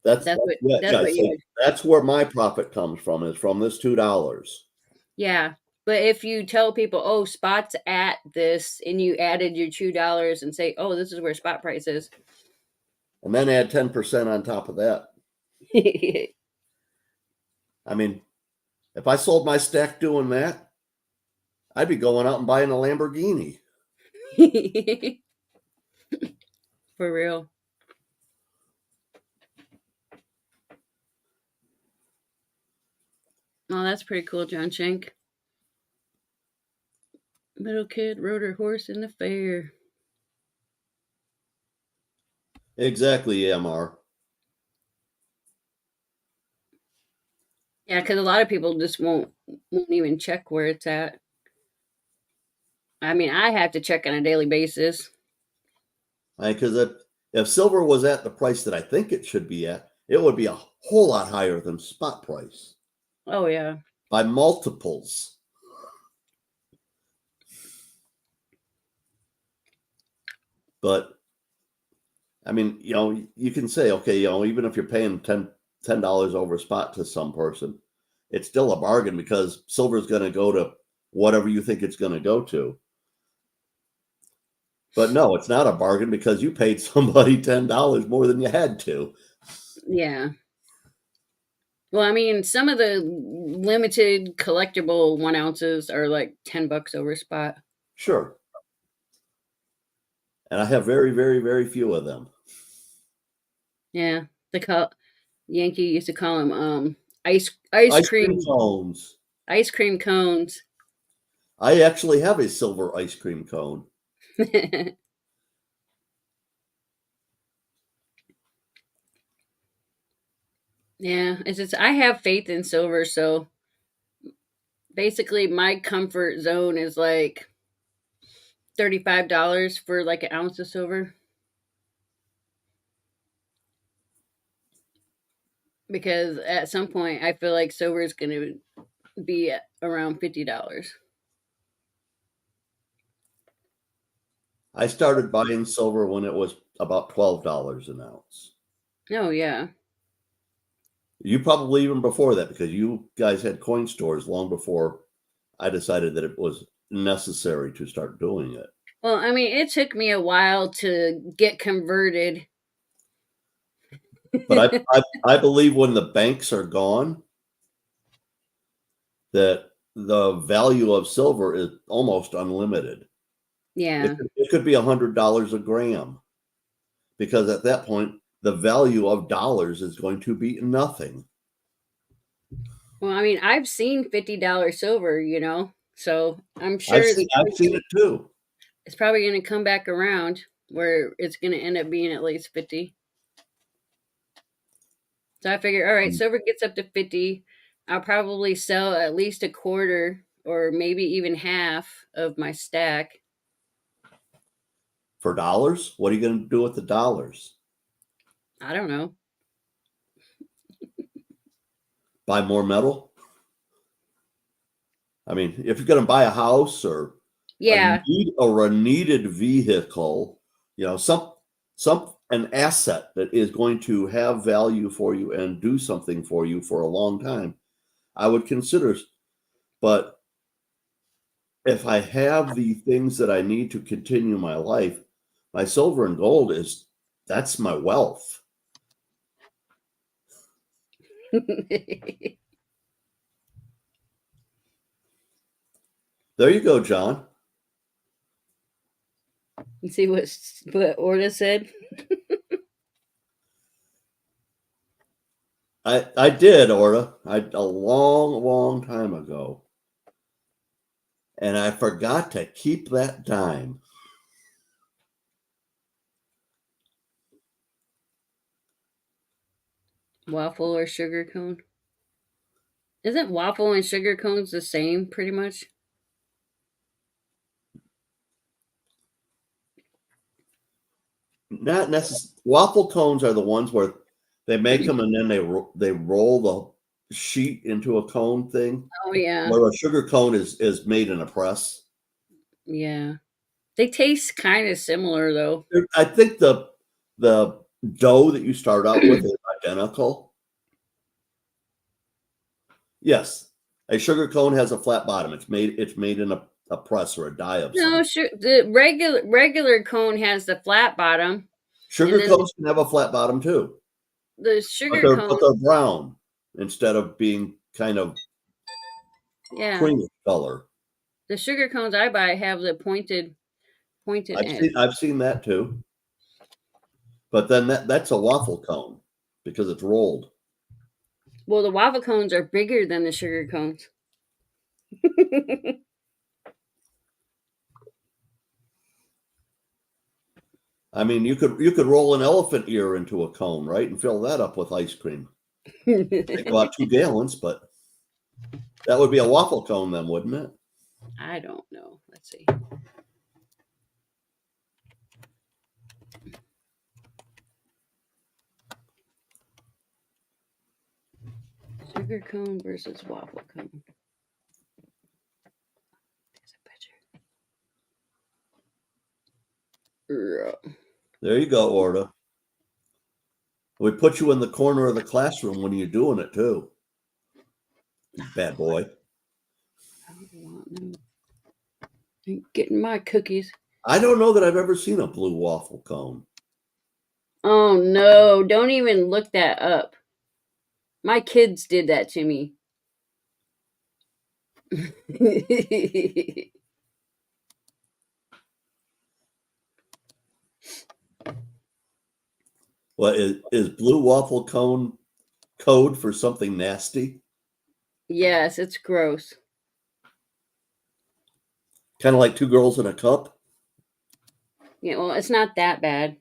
That's where my profit comes from, is from this $2. Yeah. But if you tell people, oh, spot's at this, and you added your $2 and say, oh, this is where spot price is. And then add 10% on top of that. I mean, if I sold my stack doing that, I'd be going out and buying a Lamborghini. For real. Oh, that's pretty cool, John Shank. Little kid rode her horse in the fair. Exactly, MR. Yeah, because a lot of people just won't even check where it's at. I mean, I have to check on a daily basis. Because if silver was at the price that I think it should be at, it would be a whole lot higher than spot price. Oh, yeah. By multiples. But I mean, you can say, okay, even if you're paying $10 over spot to some person, it's still a bargain because silver is going to go to whatever you think it's going to go to. But no, it's not a bargain because you paid somebody $10 more than you had to. Yeah. Well, I mean, some of the limited collectible 1 ounces are like $10 over spot. Sure. And I have very, very, very few of them. Yeah, they call Yankee used to call them ice Ice cream cream cones. cones. I actually have a silver ice cream cone. Yeah, it's just I have faith in silver, so basically my comfort zone is like $35 for like an ounce of silver because at some point I feel like silver is going to be at around $50. I started buying silver when it was about $12 an ounce. Oh yeah. You probably even before that because you guys had coin stores long before I decided that it was necessary to start doing it. Well, I mean, it took me a while to get converted. But I believe when the banks are gone, that the value of silver is almost unlimited. Yeah. It could be $100 a gram because at that point, the value of dollars is going to be nothing. Well, I mean, I've seen $50 silver, so I'm sure I've seen it too. it's probably going to come back around where it's going to end up being at least 50. So I figure, all right, silver gets up to 50. I'll probably sell at least a quarter or maybe even half of my stack. For dollars? What are you going to do with the dollars? I don't know. Buy more metal? I mean, if you're going to buy a house or Yeah. a needed vehicle, some an asset that is going to have value for you and do something for you for a long time, I would consider. But if I have the things that I need to continue my life, my silver and gold that's my wealth. There you go, John. You see what Orla said? I did, Orla. A long, long time ago. And I forgot to keep that dime. Waffle or sugar cone? Isn't waffle and sugar cones the same pretty much? Not necessarily. Waffle cones are the ones where they make them and then they roll the sheet into a cone thing. Oh yeah. Where a sugar cone is made in a press. Yeah. They taste kind of similar though. I think the dough that you start out with is identical. Yes, a sugar cone has a flat bottom. It's made in a press or a die of No, some. the regular cone has the flat bottom. Sugar cones can have a flat bottom too, The but sugar they're cone, brown instead of being kind of yeah, creamy color. the sugar cones I buy have the pointed edge. I've seen that too, but then that's a waffle cone because it's rolled. Well, the waffle cones are bigger than the sugar cones. I mean, you could roll an elephant ear into a cone, right, and fill that up with ice cream. Take about 2 gallons, but that would be a waffle cone then, wouldn't it? I don't know. Let's see. Sugar cone versus waffle cone. There's a picture. Yeah. There you go, Orta. We put you in the corner of the classroom when you're doing it too. You bad boy. I don't want them. Ain't getting my cookies. I don't know that I've ever seen a blue waffle cone. Oh no, don't even look that up. My kids did that to me. What is blue waffle cone code for something nasty? Yes, it's gross. Kind of like two girls in a cup? Yeah, well, it's not that bad.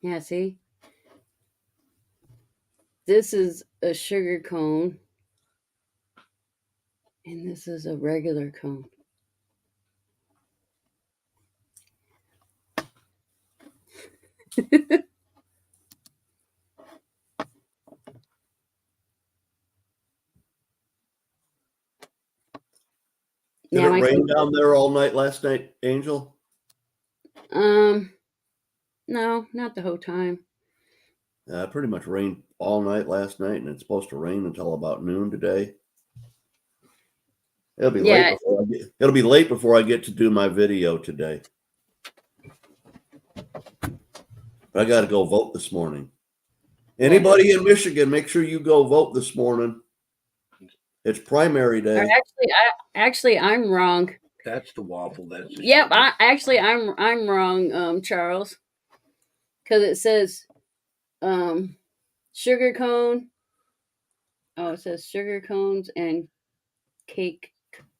Yeah, see? This is a sugar cone. And this is a regular cone. Did Yeah, it my rain kids. down there all night last night, Angel? No, not the whole time. It pretty much rained all night last night, and it's supposed to rain until about noon today. It'll be late Yeah, before it'll be late before I get to do my video today. I got to go vote this morning. Anybody in Michigan, make sure you go vote this morning. It's primary day. actually, I'm wrong. That's the waffle. That's the Yep, sugar. I'm wrong, Charles, because it says sugar cone. Oh, it says sugar cones and cake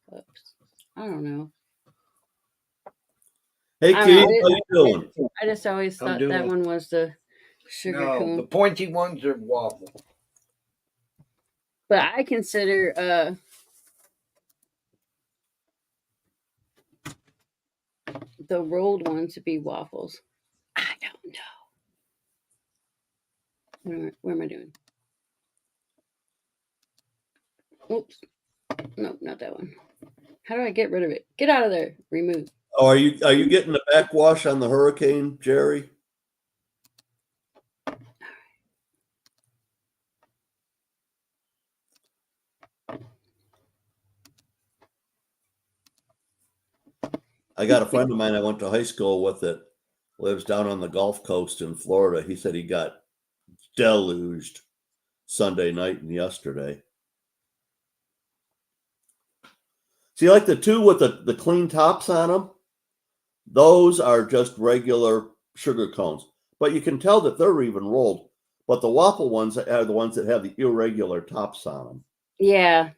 cups. I don't know. Hey, I don't Keith, know. how you doing? I just always I'm thought doing- that one was the sugar No, cone. the pointy ones are waffle. But I consider the rolled ones to be waffles. I don't know. Where am I doing? Oops. Nope, not that one. How do I get rid of it? Get out of there. Remove. Oh, are you getting the backwash on the hurricane, Jerry? I got a friend of mine I went to high school with that lives down on the Gulf Coast in Florida. He said he got deluged Sunday night and yesterday. See, like the two with the clean tops on them, those are just regular sugar cones. But you can tell that they're even rolled. But the waffle ones are the ones that have the irregular tops on them. Yeah.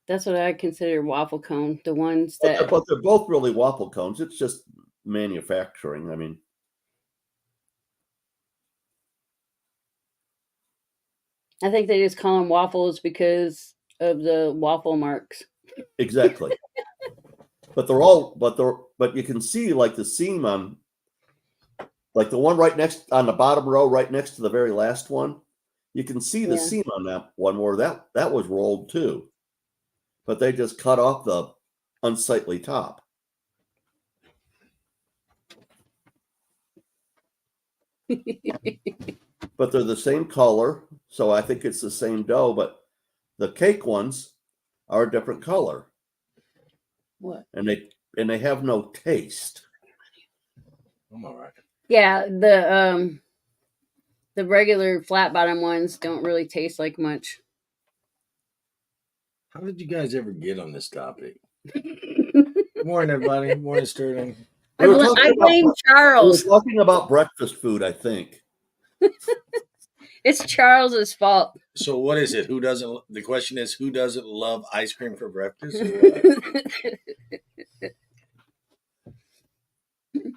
That's what I consider waffle cone. The ones that. But they're both really waffle cones. It's just manufacturing. I mean, I think they just call them waffles because of the waffle marks. exactly. but you can see like the seam on, like the one right next on the bottom row, right next to the very last one. You can see the seam on that one where that was rolled too, but they just cut off the unsightly top. But they're the same color, so I think it's the same dough, but the cake ones are a different color. What? And they have no taste. I'm all right. Yeah, the regular flat bottom ones don't really taste like much. How did you guys ever get on this topic? Good morning, everybody. Good morning, Sterling. I blame We Charles. were talking about breakfast food, I think. It's Charles's fault. So what is it? The question is, who doesn't love ice cream for breakfast?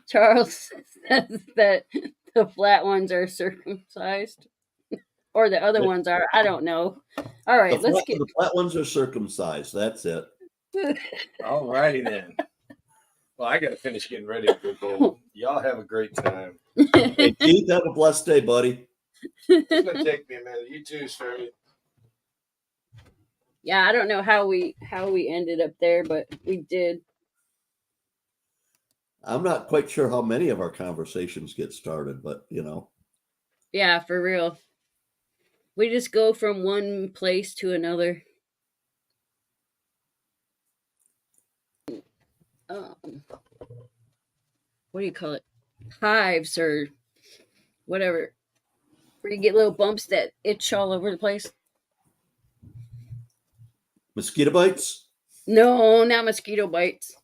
Charles says that the flat ones are circumcised. Or the other ones are. I don't know. All right, The flat ones are circumcised. That's it. All righty then. Well, I got to finish getting ready to go home. Y'all have a great time. Hey, Keith, have a blessed day, buddy. It's going to take me a minute. You too, Sterling. Yeah, I don't know how we ended up there, but we did. I'm not quite sure how many of our conversations get started, but Yeah, for real. We just go from one place to another. Um, what do you call it? Hives or whatever. Where you get little bumps that itch all over the place. mosquito bites. No, not mosquito bites.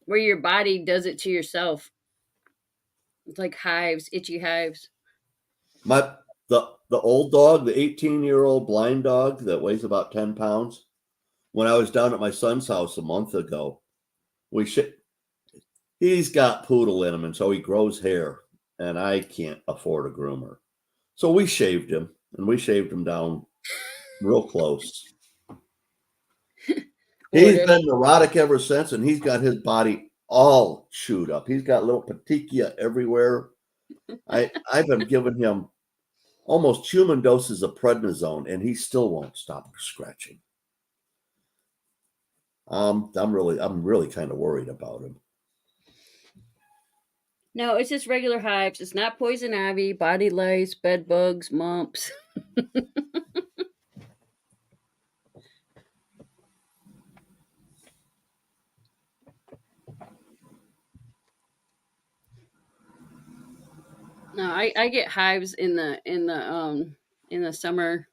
Where your body does it to yourself. It's like hives, itchy hives. My the old dog, the 18-year-old blind dog that weighs about 10 pounds. When I was down at my son's house a month ago, he's got poodle in him, and so he grows hair, and I can't afford a groomer. So we shaved him, and we shaved him down real close. He's been neurotic ever since, and he's got his body all chewed up. He's got little petechia everywhere. I've been giving him almost human doses of prednisone, and he still won't stop scratching. I'm really kind of worried about him. No, it's just regular hives. It's not poison ivy, body lice, bed bugs, mumps. No, I get hives in the summer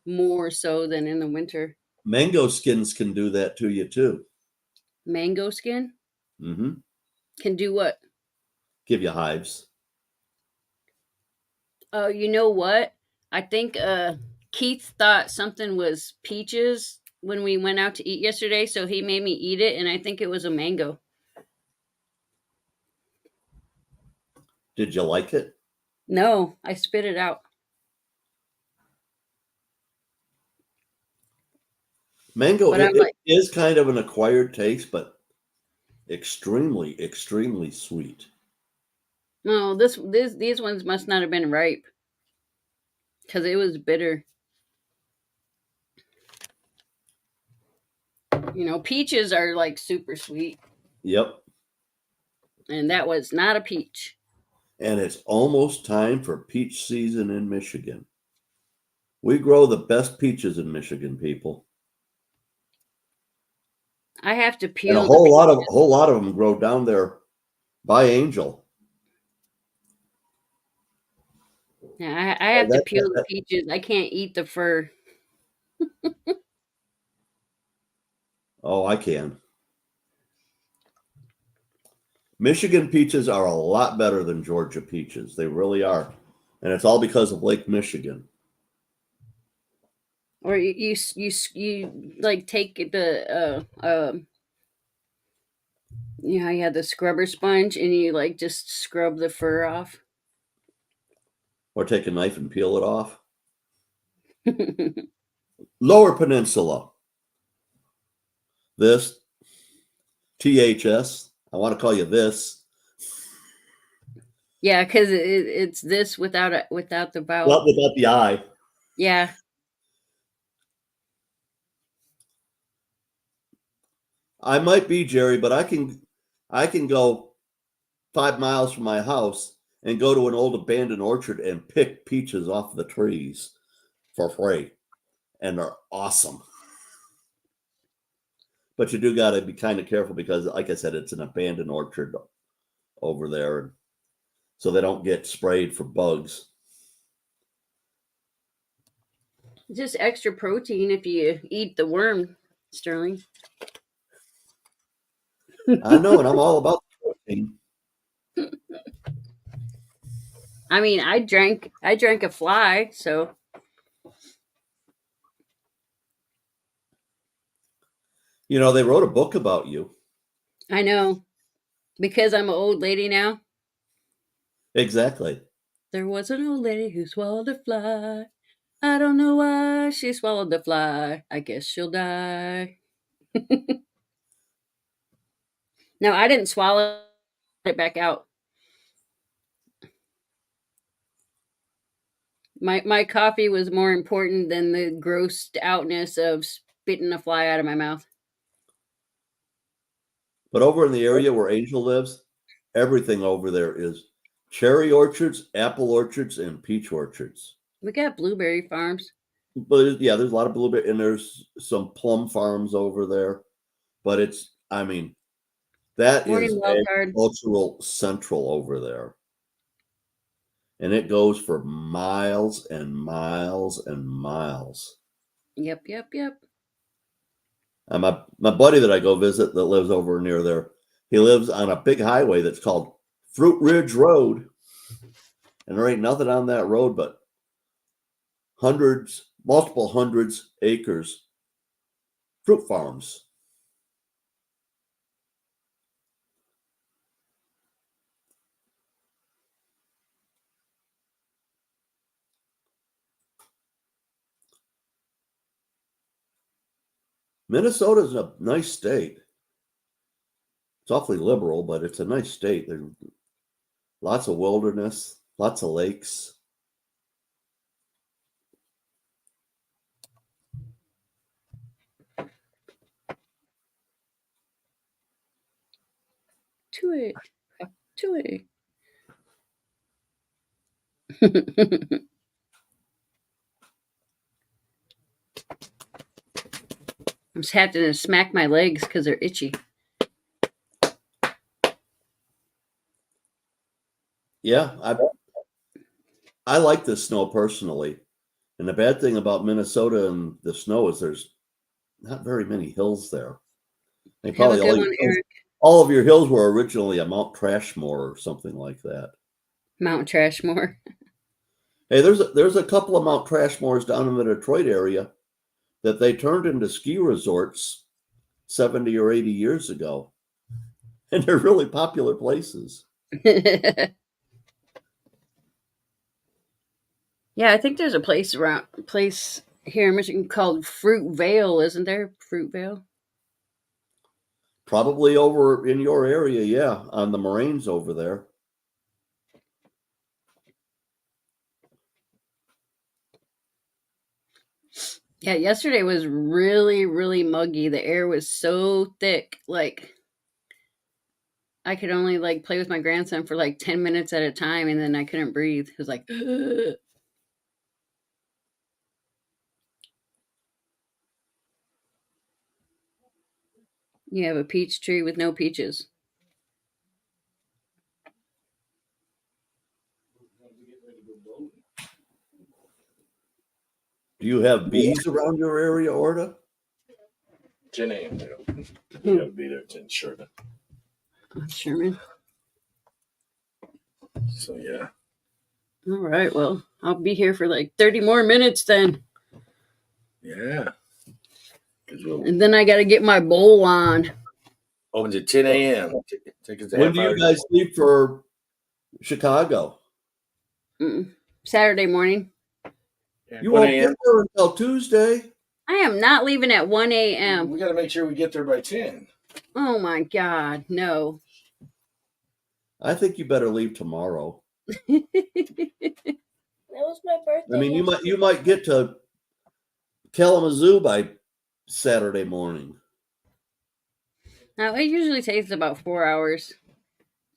more so than in the winter. Mango skins can do that to you too. Mango skin Mm-hmm. can do what? Give you hives. Oh, you know what? I think Keith thought something was peaches when we went out to eat yesterday, so he made me eat it, and I think it was a mango. Did you like it? No, I spit it out. Mango But I'm it like, is kind of an acquired taste, but extremely, extremely sweet. no, these ones must not have been ripe because it was bitter. Peaches are like super sweet, Yep. and that was not a peach. And it's almost time for peach season in Michigan. We grow the best peaches in Michigan, people. I have to And peel a the whole lot of them grow down there by Angel. Yeah, I have to peel the peaches. I can't eat the fur. Oh, I can. Michigan peaches are a lot better than Georgia peaches. They really are. And it's all because of Lake Michigan. Or you like take the you had the scrubber sponge and you like just scrub the fur off. Or take a knife and peel it off. Lower Peninsula. This THS. I want to call you this. Yeah, because it's this without the vowel. Not without the I. Yeah. I might be Jerry, but I can go 5 miles from my house and go to an old abandoned orchard and pick peaches off the trees for free. And they're awesome. But you do got to be kind of careful because, like I said, it's an abandoned orchard over there. So they don't get sprayed for bugs. Just extra protein if you eat the worm, Sterling. I know, and I'm all about protein. I mean, I drank a fly, so They wrote a book about you. I know. Because I'm an old lady now. Exactly. There was an old lady who swallowed a fly. I don't know why she swallowed the fly. I guess she'll die. No, I didn't swallow it back out. My coffee was more important than the grossed outness of spitting a fly out of my mouth. But over in the area where Angel lives, everything over there is cherry orchards, apple orchards, and peach orchards. We got blueberry farms. But yeah, there's a lot of blueberry, and there's some plum farms over there. But it's, I mean, that Morning, is Wildcard. agricultural central over there. And it goes for miles and miles and miles. Yep. And my buddy that I go visit that lives over near there, he lives on a big highway that's called Fruit Ridge Road. And there ain't nothing on that road but multiple hundreds acres fruit farms. Minnesota's a nice state. It's awfully liberal, but it's a nice state. There's lots of wilderness, lots of lakes. To it. I'm just having to smack my legs because they're itchy. Yeah, I like the snow personally. And the bad thing about Minnesota and the snow is there's not very many hills there. They Have a probably good one, Eric. all of your hills were originally a Mount Trashmore or something like that. Mount Trashmore. Hey, there's a couple of Mount Trashmores down in the Detroit area that they turned into ski resorts 70 or 80 years ago. And they're really popular places. Yeah, I think there's a place here in Michigan called Fruitvale, isn't there? Fruitvale. Probably over in your area, yeah, on the moraines over there. Yeah, yesterday was really, really muggy. The air was so thick, like I could only play with my grandson for 10 minutes at a time, and then I couldn't breathe. It was like, ugh. You have a peach tree with no peaches. Do you have bees around your area, Orta? 10 a.m. You gotta be there at 10 Sherman. Sherman. So yeah. All right. Well, I'll be here for 30 more minutes then. Yeah. And then I got to get my bowl on. Opens at 10 a.m. Take us When do you guys leave for Chicago? Saturday morning. You won't get there until Tuesday. I am not leaving at 1 a.m. We got to make sure we get there by 10. Oh my God, no. I think you better leave tomorrow. That was my birthday. I mean, you might get to Kalamazoo by Saturday morning. Now, it usually takes about 4 hours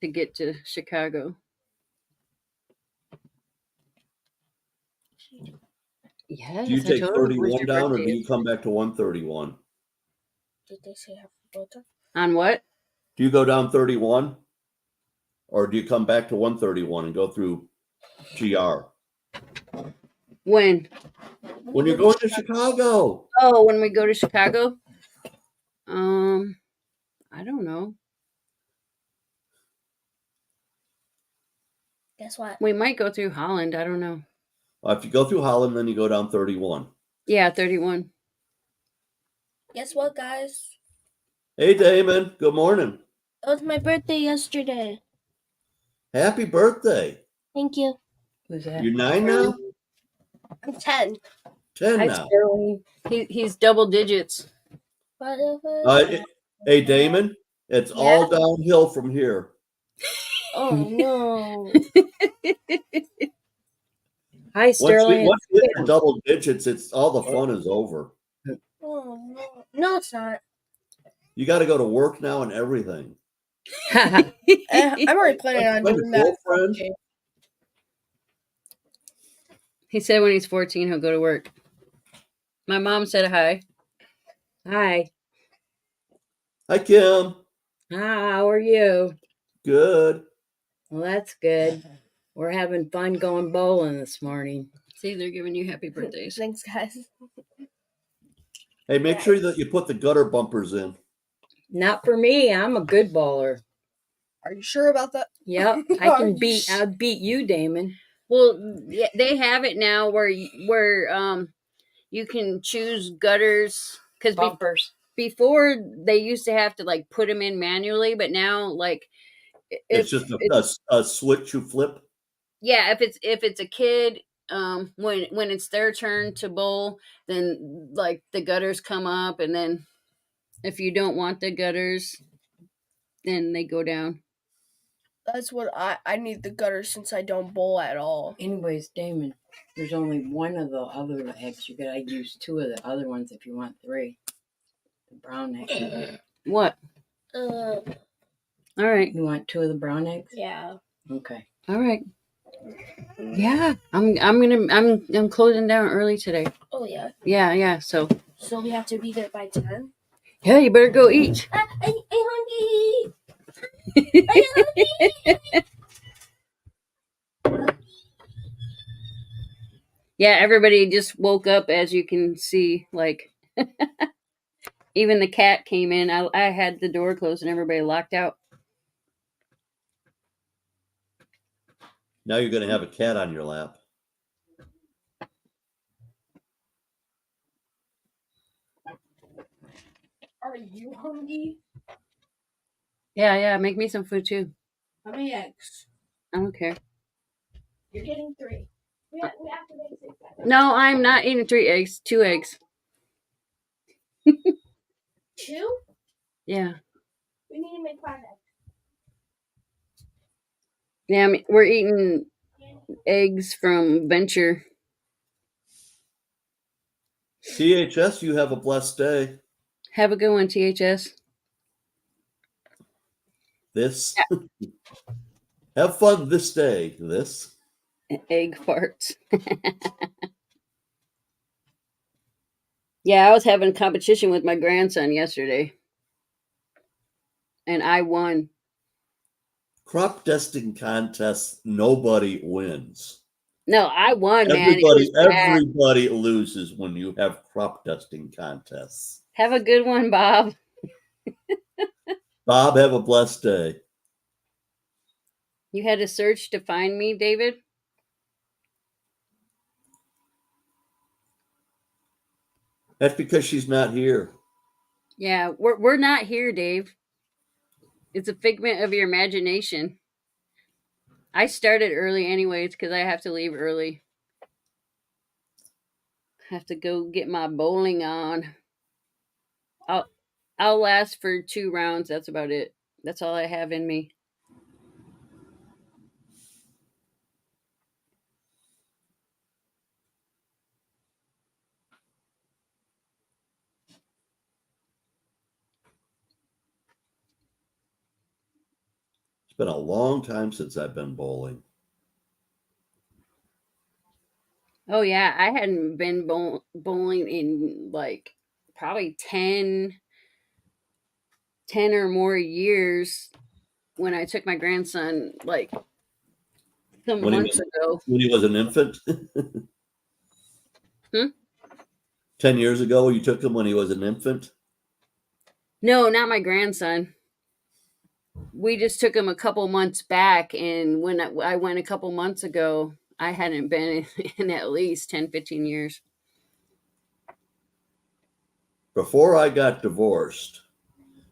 to get to Chicago. Yes. Do you I take told him it was 31 your down, or birthday. do you come back to 131? Did they say happy birthday? On what? Do you go down 31, or do you come back to 131 and go through GR? When? When you're going to Chicago. Oh, when we go to Chicago? I don't know. Guess what? We might go through Holland. I don't know. If you go through Holland, then you go down 31. Yeah, 31. Guess what, guys? Hey, Damon. Good morning. It was my birthday yesterday. Happy birthday. Thank you. Who's that? You're 9 now? I'm 10. 10 Hi, now. Sterling. He's double digits. Whatever. Hey, Damon. It's all downhill from here. Oh, no. Hi, Sterling. Once you hit the double digits, it's all the fun is over. Oh, no. No, it's not. You got to go to work now and everything. I'm already planning on Find a doing that. girlfriend? He said when he's 14, he'll go to work. My mom said hi. Hi. Hi, Kim. How are you? Good. Well, that's good. We're having fun going bowling this morning. See, they're giving you happy birthdays. Thanks, guys. Hey, make sure that you put the gutter bumpers in. Not for me. I'm a good bowler. Are you sure about that? Yep, I'll beat you, Damon. Well, yeah, they have it now where you can choose gutters because bumpers. Before they used to have to like put them in manually, but now like It's just a switch you flip. Yeah, if it's a kid, when it's their turn to bowl, then like the gutters come up, and then if you don't want the gutters, then they go down. That's what I need the gutter since I don't bowl at all. Anyways, Damon, there's only one of the other eggs. You gotta use two of the other ones if you want three. The brown egg. What? All right. You want two of the brown eggs? Yeah. Okay. All right. Yeah, I'm closing down early today. Oh yeah. Yeah. So we have to be there by 10. yeah, you better go eat. I'm hungry. I'm hungry. Yeah, everybody just woke up, as you can see. Like, even the cat came in. I had the door closed and everybody locked out. Now you're going to have a cat on your lap. Are you hungry? Yeah. Make me some food too. How many eggs? I don't care. You're getting 3. We have to make 6 eggs. No, I'm not eating 3 eggs. 2 eggs. 2? Yeah. We need to make 5 eggs. Yeah, we're eating eggs from Venture. THS, you have a blessed day. Have a good one, THS. This. Have fun this day. This. Egg farts. Yeah, I was having a competition with my grandson yesterday. And I won. Crop dusting contests, nobody wins. No, I won, man. Everybody loses when you have crop dusting contests. Have a good one, Bob. Bob, have a blessed day. You had to search to find me, David? That's because she's not here. Yeah, we're not here, Dave. It's a figment of your imagination. I started early anyways because I have to leave early. I have to go get my bowling on. I'll last for 2 rounds. That's about it. That's all I have in me. It's been a long time since I've been bowling. Oh yeah, I hadn't been bowling in like probably 10 or more years when I took my grandson like some months ago. When he was an infant? 10 years ago, you took him when he was an infant? No, not my grandson. We just took him a couple months back, and when I went a couple months ago, I hadn't been in at least 10, 15 years. Before I got divorced,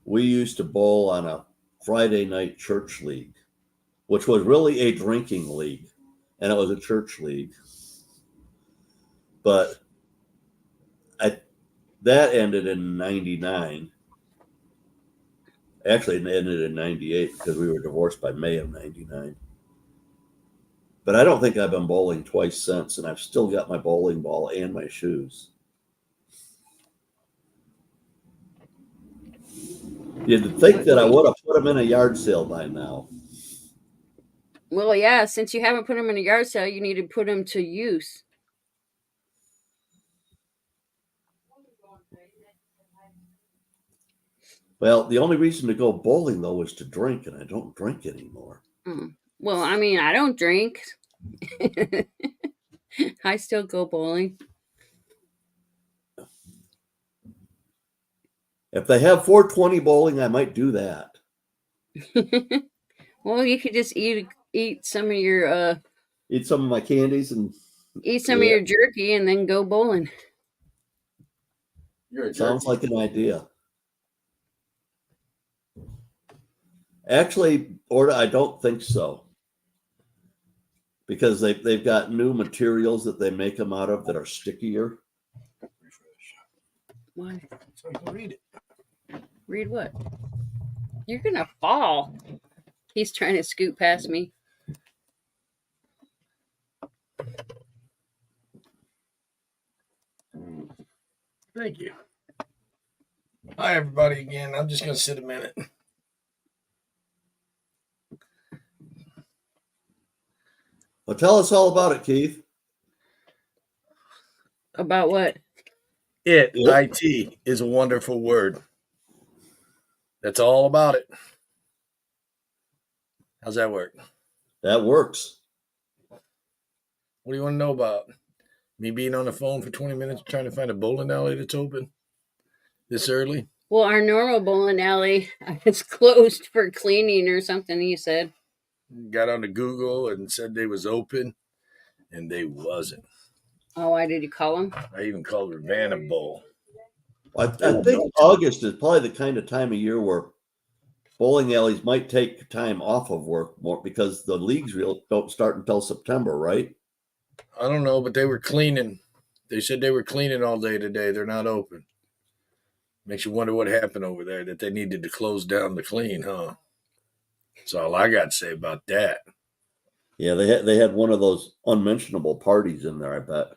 we used to bowl on a Friday night church league, which was really a drinking league, and it was a church league. But that ended in 99. Actually, it ended in 98 because we were divorced by May of 99. But I don't think I've been bowling twice since, and I've still got my bowling ball and my shoes. You'd think that I would have put them in a yard sale by now. Well, yeah, since you haven't put them in a yard sale, you need to put them to use. Well, the only reason to go bowling though is to drink, and I don't drink anymore. Well, I mean, I don't drink. I still go bowling. If they have 420 bowling, I might do that. Well, you could just eat some of your Eat some of my candies and eat some of your jerky and then go bowling. You're a sounds jerk. like an idea. Actually, Orta, I don't think so. Because they've got new materials that they make them out of that are stickier. Why? So you can read it. Read what? You're gonna fall. He's trying to scoot past me. Thank you. Hi, everybody, again. I'm just going to sit a minute. Well, tell us all about it, Keith. About what? IT, is a wonderful word. That's all about it. How's that work? That works. What do you want to know about? Me being on the phone for 20 minutes trying to find a bowling alley that's open this early? Well, our normal bowling alley is closed for cleaning or something, he said. Got onto Google and said they was open, and they wasn't. Oh, why did you call him? I even called Ravenna Bowl. I think August is probably the kind of time of year where bowling alleys might take time off of work more because the leagues don't start until September, right? I don't know, but they were cleaning. They said they were cleaning all day today. They're not open. Makes you wonder what happened over there, that they needed to close down to clean, huh? That's all I got to say about that. Yeah, they had one of those unmentionable parties in there, I bet.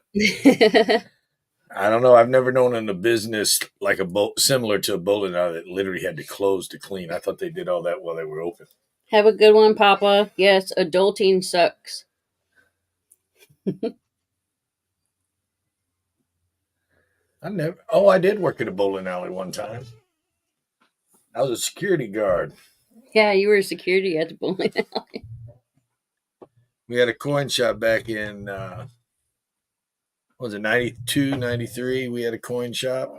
I don't know. I've never known in a business like similar to a bowling alley that literally had to close to clean. I thought they did all that while they were open. Have a good one, Papa. Yes, adulting sucks. I did work at a bowling alley one time. I was a security guard. Yeah, you were security at the bowling alley. We had a coin shop back in, was it 92, 93? We had a coin shop.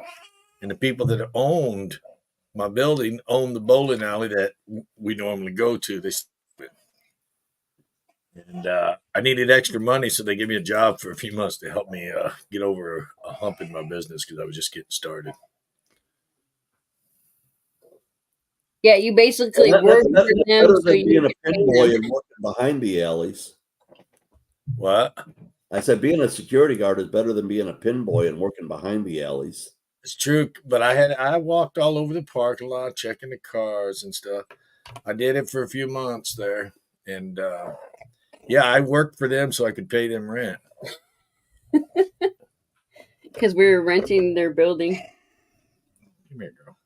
And the people that owned my building owned the bowling alley that we normally go to. And I needed extra money, so they gave me a job for a few months to help me get over a hump in my business because I was just getting started. Yeah, you basically That's worked for better them so than you being a could pay pin boy them. and working behind the alleys. What? I said being a security guard is better than being a pin boy and working behind the alleys. It's true, but I walked all over the parking lot checking the cars and stuff. I did it for a few months there, and I worked for them so I could pay them rent. Because we were renting their building. Come here, girl.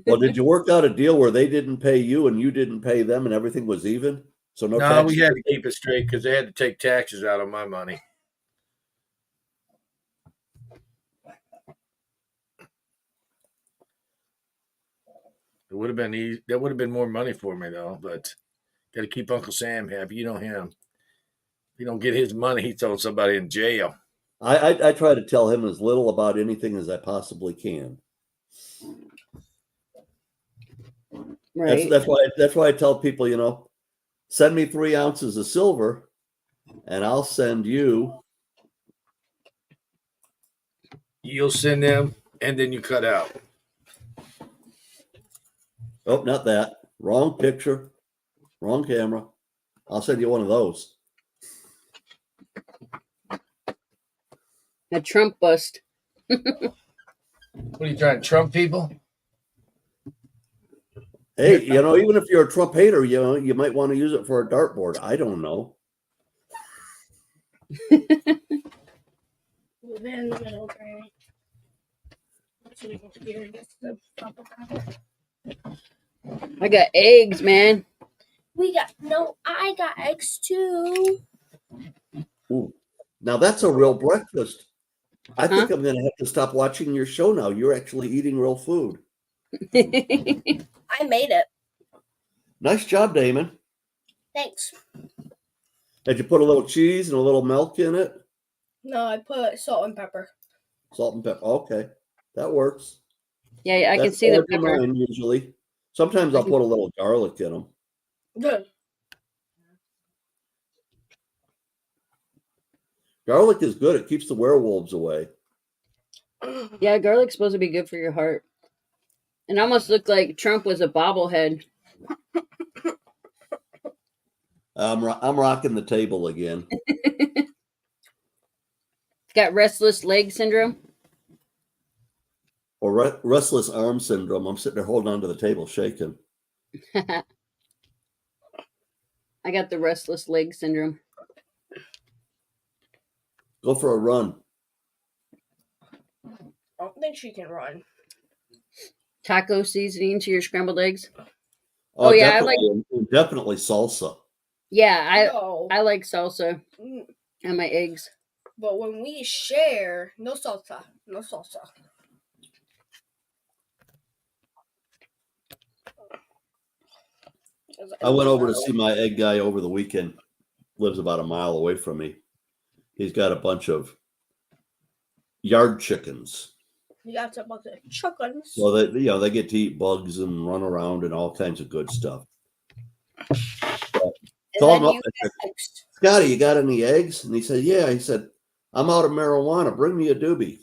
Well, did you work out a deal where they didn't pay you and you didn't pay them and everything was even? So no, No, we had to keep it straight because they had to take taxes out of my money. It would have been easy. That would have been more money for me though, but got to keep Uncle Sam happy. You know him. If you don't get his money, he throws somebody in jail. I try to tell him as little about anything as I possibly can. Right. That's why I tell people, send me 3 ounces of silver, and I'll send you. You'll send them, and then you cut out. Oh, not that. Wrong picture. Wrong camera. I'll send you one of those. A Trump bust. What are you trying to Trump people? Hey, even if you're a Trump hater, you might want to use it for a dartboard. I don't know. Move it in the middle, Granny. So we can hear this, the Papa Papa. I got eggs, man. I got eggs too. Ooh. Now that's a real breakfast. I Huh? think I'm going to have to stop watching your show now. You're actually eating real food. I made it. Nice job, Damon. Thanks. Did you put a little cheese and a little milk in it? No, I put salt and pepper. Salt and pepper. Okay, that works. Yeah, I can That's see the hard for pepper. mine usually. Sometimes I'll put a little garlic in them. Good. Garlic is good. It keeps the werewolves away. Yeah, garlic's supposed to be good for your heart. It almost looked like Trump was a bobblehead. I'm rocking the table again. Got restless leg syndrome. Or restless arm syndrome. I'm sitting there holding onto the table, shaking. I got the restless leg syndrome. Go for a run. I don't think she can run. Taco seasoning to your scrambled eggs. Oh, yeah, I definitely salsa. Yeah, No. I like salsa Mm, on my eggs. But when we share, no salsa. No salsa. I went over to see my egg guy over the weekend. Lives about a mile away from me. He's got a bunch of yard chickens. You got a bunch of chickens. So they get to eat bugs and run around and all kinds of good stuff. Called him up. I said, Scotty, you got any eggs? And he said, yeah. He said, I'm out of marijuana. Bring me a doobie.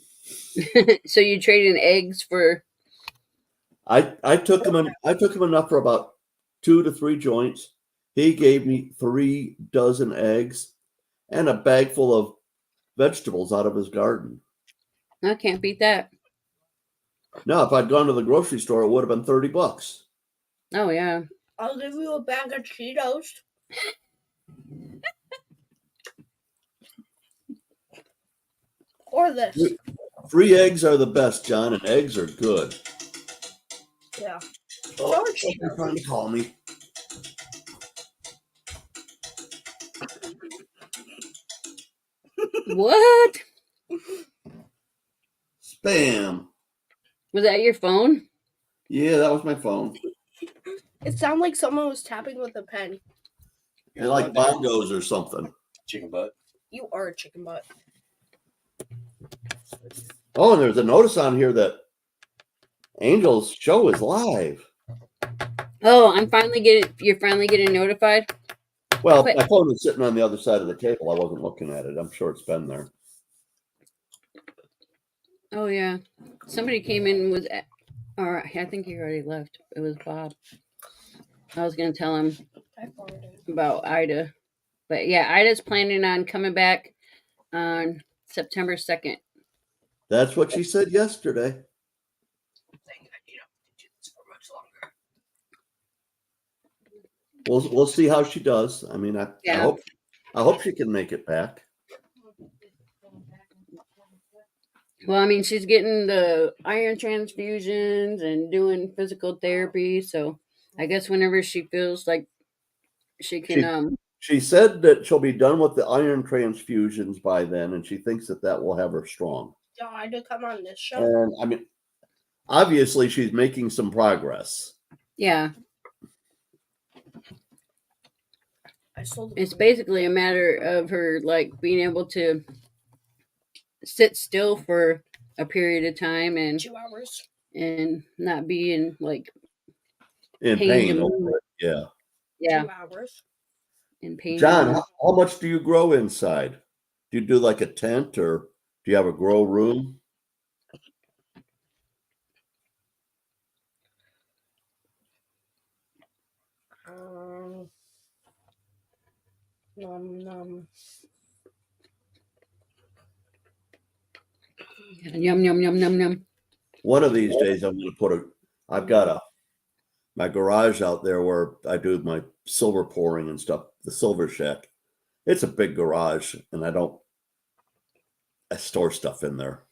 So you traded eggs for? I took him enough for about 2 to 3 joints. He gave me 3 dozen eggs and a bag full of vegetables out of his garden. I can't beat that. Now, if I'd gone to the grocery store, it would have been $30. Oh yeah. I'll give you a bag of Cheetos. Or this. Free eggs are the best, John, and eggs are good. Yeah. Oh, they're trying to call me. What? Spam. Was that your phone? Yeah, that was my phone. It sounded like someone was tapping with a pen. They're like bongos or something. Chicken butt. You are a chicken butt. Oh, and there's a notice on here that Angel's show is live. Oh, you're finally getting notified? Well, Wait. my phone was sitting on the other side of the table. I wasn't looking at it. I'm sure it's been there. Oh yeah. Somebody came in and was or I think he already left. It was Bob. I was gonna tell him I farted. about Ida. But yeah, Ida's planning on coming back on September 2nd. That's what she said yesterday. I need to do this for much longer. We'll see how she does. I mean, I hope she can make it back. Well, I mean, she's getting the iron transfusions and doing physical therapy, so I guess whenever she feels like she can She said that she'll be done with the iron transfusions by then, and she thinks that will have her strong. Yeah, I did come on this show. And I mean, obviously, she's making some progress. yeah. It's it. basically a matter of her like being able to sit still for a period of time and 2 hours. and not be in like In pain pain to over move. it. Yeah. Yeah, 2 hours. in pain. John, how much do you grow inside? Do you do like a tent, or do you have a grow room? Yum yum yum yum yum. One of these days, I'm going to I've got my garage out there where I do my silver pouring and stuff, the Silver Shack. It's a big garage, and I store stuff in there.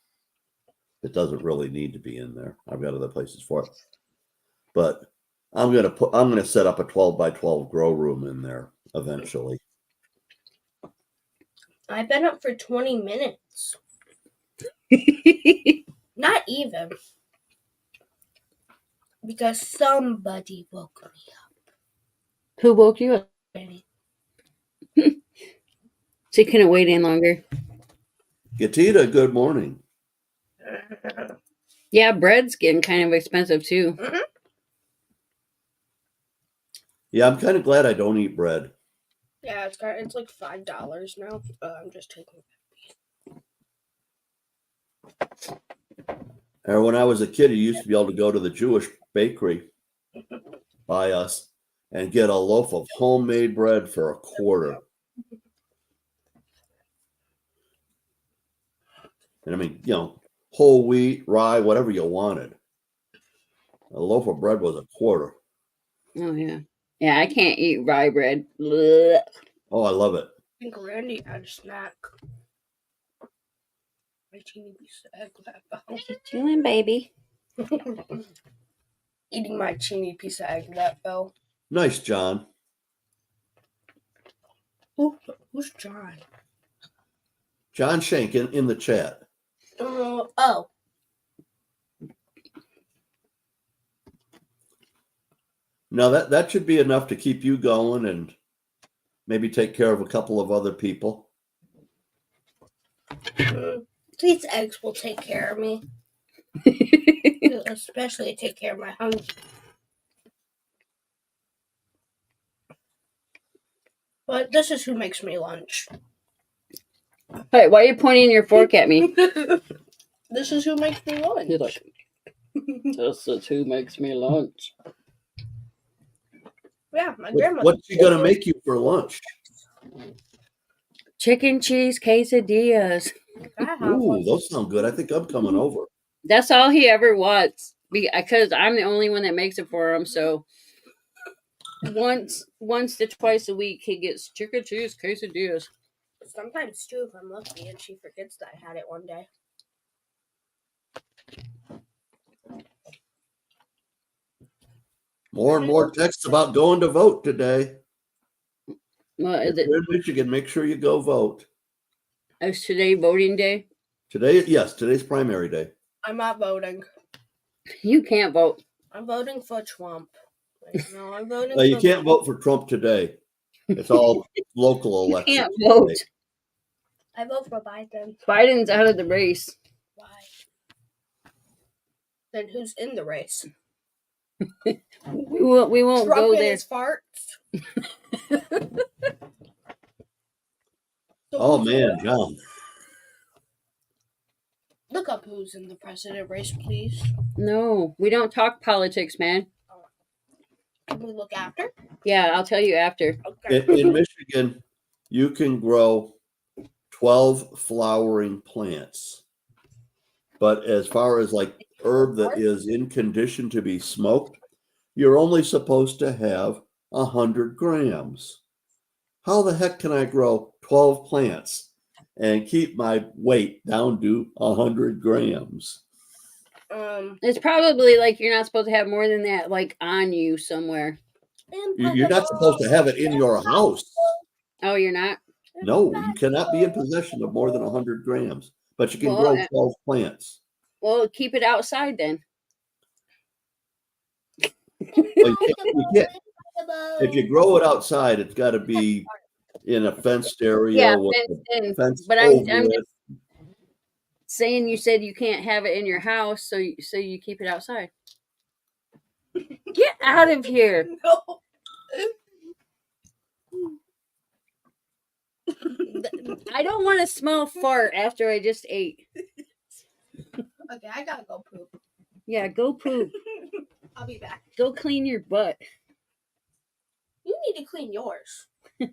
It doesn't really need to be in there. I've got other places for it. but I'm gonna set up a 12 by 12 grow room in there eventually. I've been up for 20 minutes. Not even. Because somebody woke me Who woke you up? up. So you couldn't wait any longer. Gatita, good morning. Yeah, bread's getting kind of expensive too. Yeah, I'm kind of glad I don't eat bread. Yeah, it's like $5 now. I'm just taking Or when I was a kid, I used to be able to go to the Jewish bakery by us and get a loaf of homemade bread for a quarter. And I mean, whole wheat, rye, whatever you wanted. A loaf of bread was a quarter. Oh yeah. Yeah, I can't eat rye bread. Blech. Oh, I love it. I think Randy had a snack. My teeny piece of egg that What you doing, baby? fell. Eating my teeny piece of egg that fell. Nice, John. Who's John? John Shank in the chat. Oh. Now that should be enough to keep you going and maybe take care of a couple of other people. These eggs will take care of me. Especially take care of my hunger. But this is who makes me lunch. Hey, why are you pointing your fork at me? This is who makes me lunch. You're like, this is who makes me lunch. Yeah, my grandma. What's she gonna make you for lunch? Chicken cheese quesadillas. Ooh, those sound good. I think I'm coming over. That's all he ever wants. Because I'm the only one that makes it for him. So once to twice a week, he gets chicken cheese quesadillas. Sometimes too, if I'm lucky, and she forgets that I had it one day. More and more texts about going to vote today. Well, If you're in Michigan, make sure you go vote. is today voting day? Today's primary day. I'm not voting. You can't vote. I'm voting for Trump. No, I'm voting You for can't vote for Trump today. It's all local You elections. can't vote. today. I vote for Biden. Biden's out of the race. Why? Then who's in the race? We won't Trump go and there. his farts? So Oh who's- man, John. Look up who's in the president race, please. No, we don't talk politics, man. Can we look after? Yeah, I'll tell you after. Okay. In Michigan, you can grow 12 flowering plants. But as far as like herb that is in condition to be smoked, you're only supposed to have 100 grams. How the heck can I grow 12 plants and keep my weight down to 100 grams? It's probably like you're not supposed to have more than that, like on you somewhere. You're not supposed to have it in your house. Oh, you're not? No, you cannot be in possession of more than 100 grams, but you can Well, grow 12 plants. Well, keep it outside then. Well, you can't. If you grow it outside, it's got to be in a fenced area Yeah, with fenced in. a fence But over I'm it. just saying you said you can't have it in your house, so you keep it outside. Get out of here. No. I don't want to smell fart after I just ate. Okay, I gotta go poop. Yeah, go poop. I'll be back. Go clean your butt. You need to clean yours. Okay,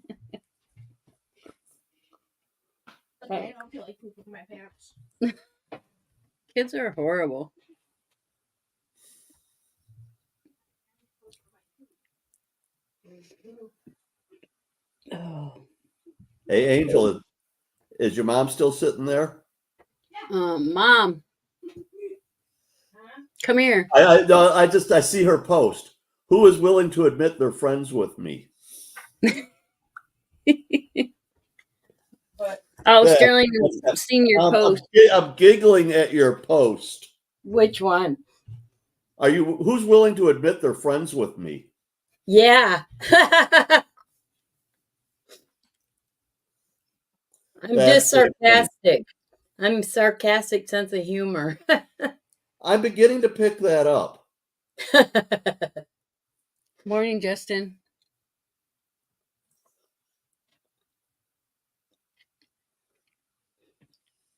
I don't feel like pooping my pants. Kids are horrible. Oh. Hey, Angel, is your mom still sitting there? Mom, Come here. I see her post. Who is willing to admit they're friends with me? Oh, Yeah, Sterling, that's- seen your post. I'm giggling at your post. Which one? Who's willing to admit they're friends with me? Yeah. I'm That's just pretty funny. sarcastic. I'm sarcastic sense of humor. I'm beginning to pick that up. Morning, Justin.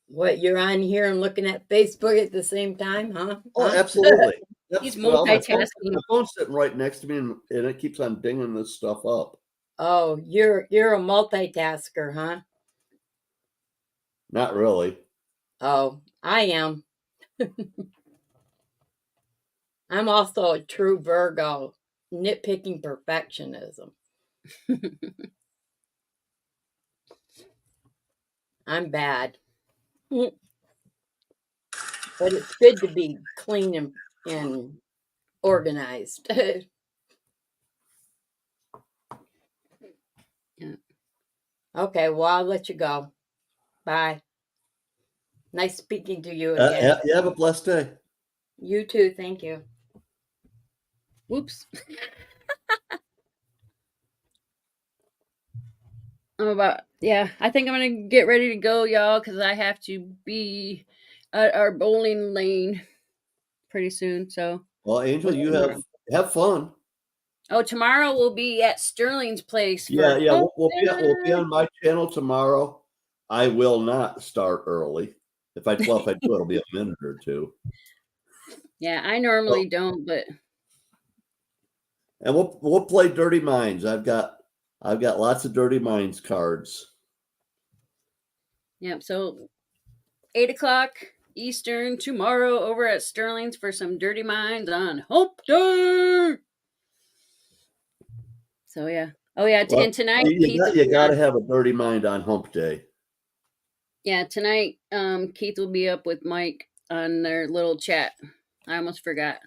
What, you're on here and looking at Facebook at the same time, huh? Oh, Huh? absolutely. He's Well, multitasking. my phone's sitting right next to me, and it keeps on dinging this stuff up. Oh, you're a multitasker, huh? Not really. Oh, I am. I'm also a true Virgo, nitpicking perfectionism. I'm bad. But it's good to be clean and organized. Yeah. Okay, well, I'll let you go. Bye. Nice speaking to you again. You have a blessed day. You too. Thank you. Whoops. I think I'm gonna get ready to go, y'all, because I have to be at our bowling lane pretty soon. So, Well, Angel, you have fun. oh, tomorrow we'll be at Sterling's place. Yeah. We'll be on my channel tomorrow. I will not start early. If I do, it'll be a minute or two. Yeah, I normally don't, but And we'll play Dirty Minds. I've got lots of Dirty Minds cards. yeah. So 8:00 Eastern tomorrow over at Sterling's for some Dirty Minds on Hump Day. So yeah. Oh yeah, Well, and tonight you got to have a Dirty Mind on Hump Day. Yeah, tonight Keith will be up with Mike on their little chat. I almost forgot.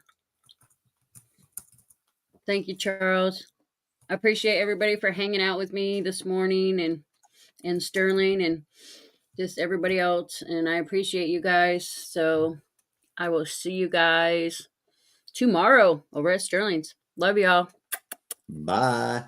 Thank you, Charles. I appreciate everybody for hanging out with me this morning and Sterling and just everybody else. And I appreciate you guys. So I will see you guys tomorrow over at Sterling's. Love y'all. Bye.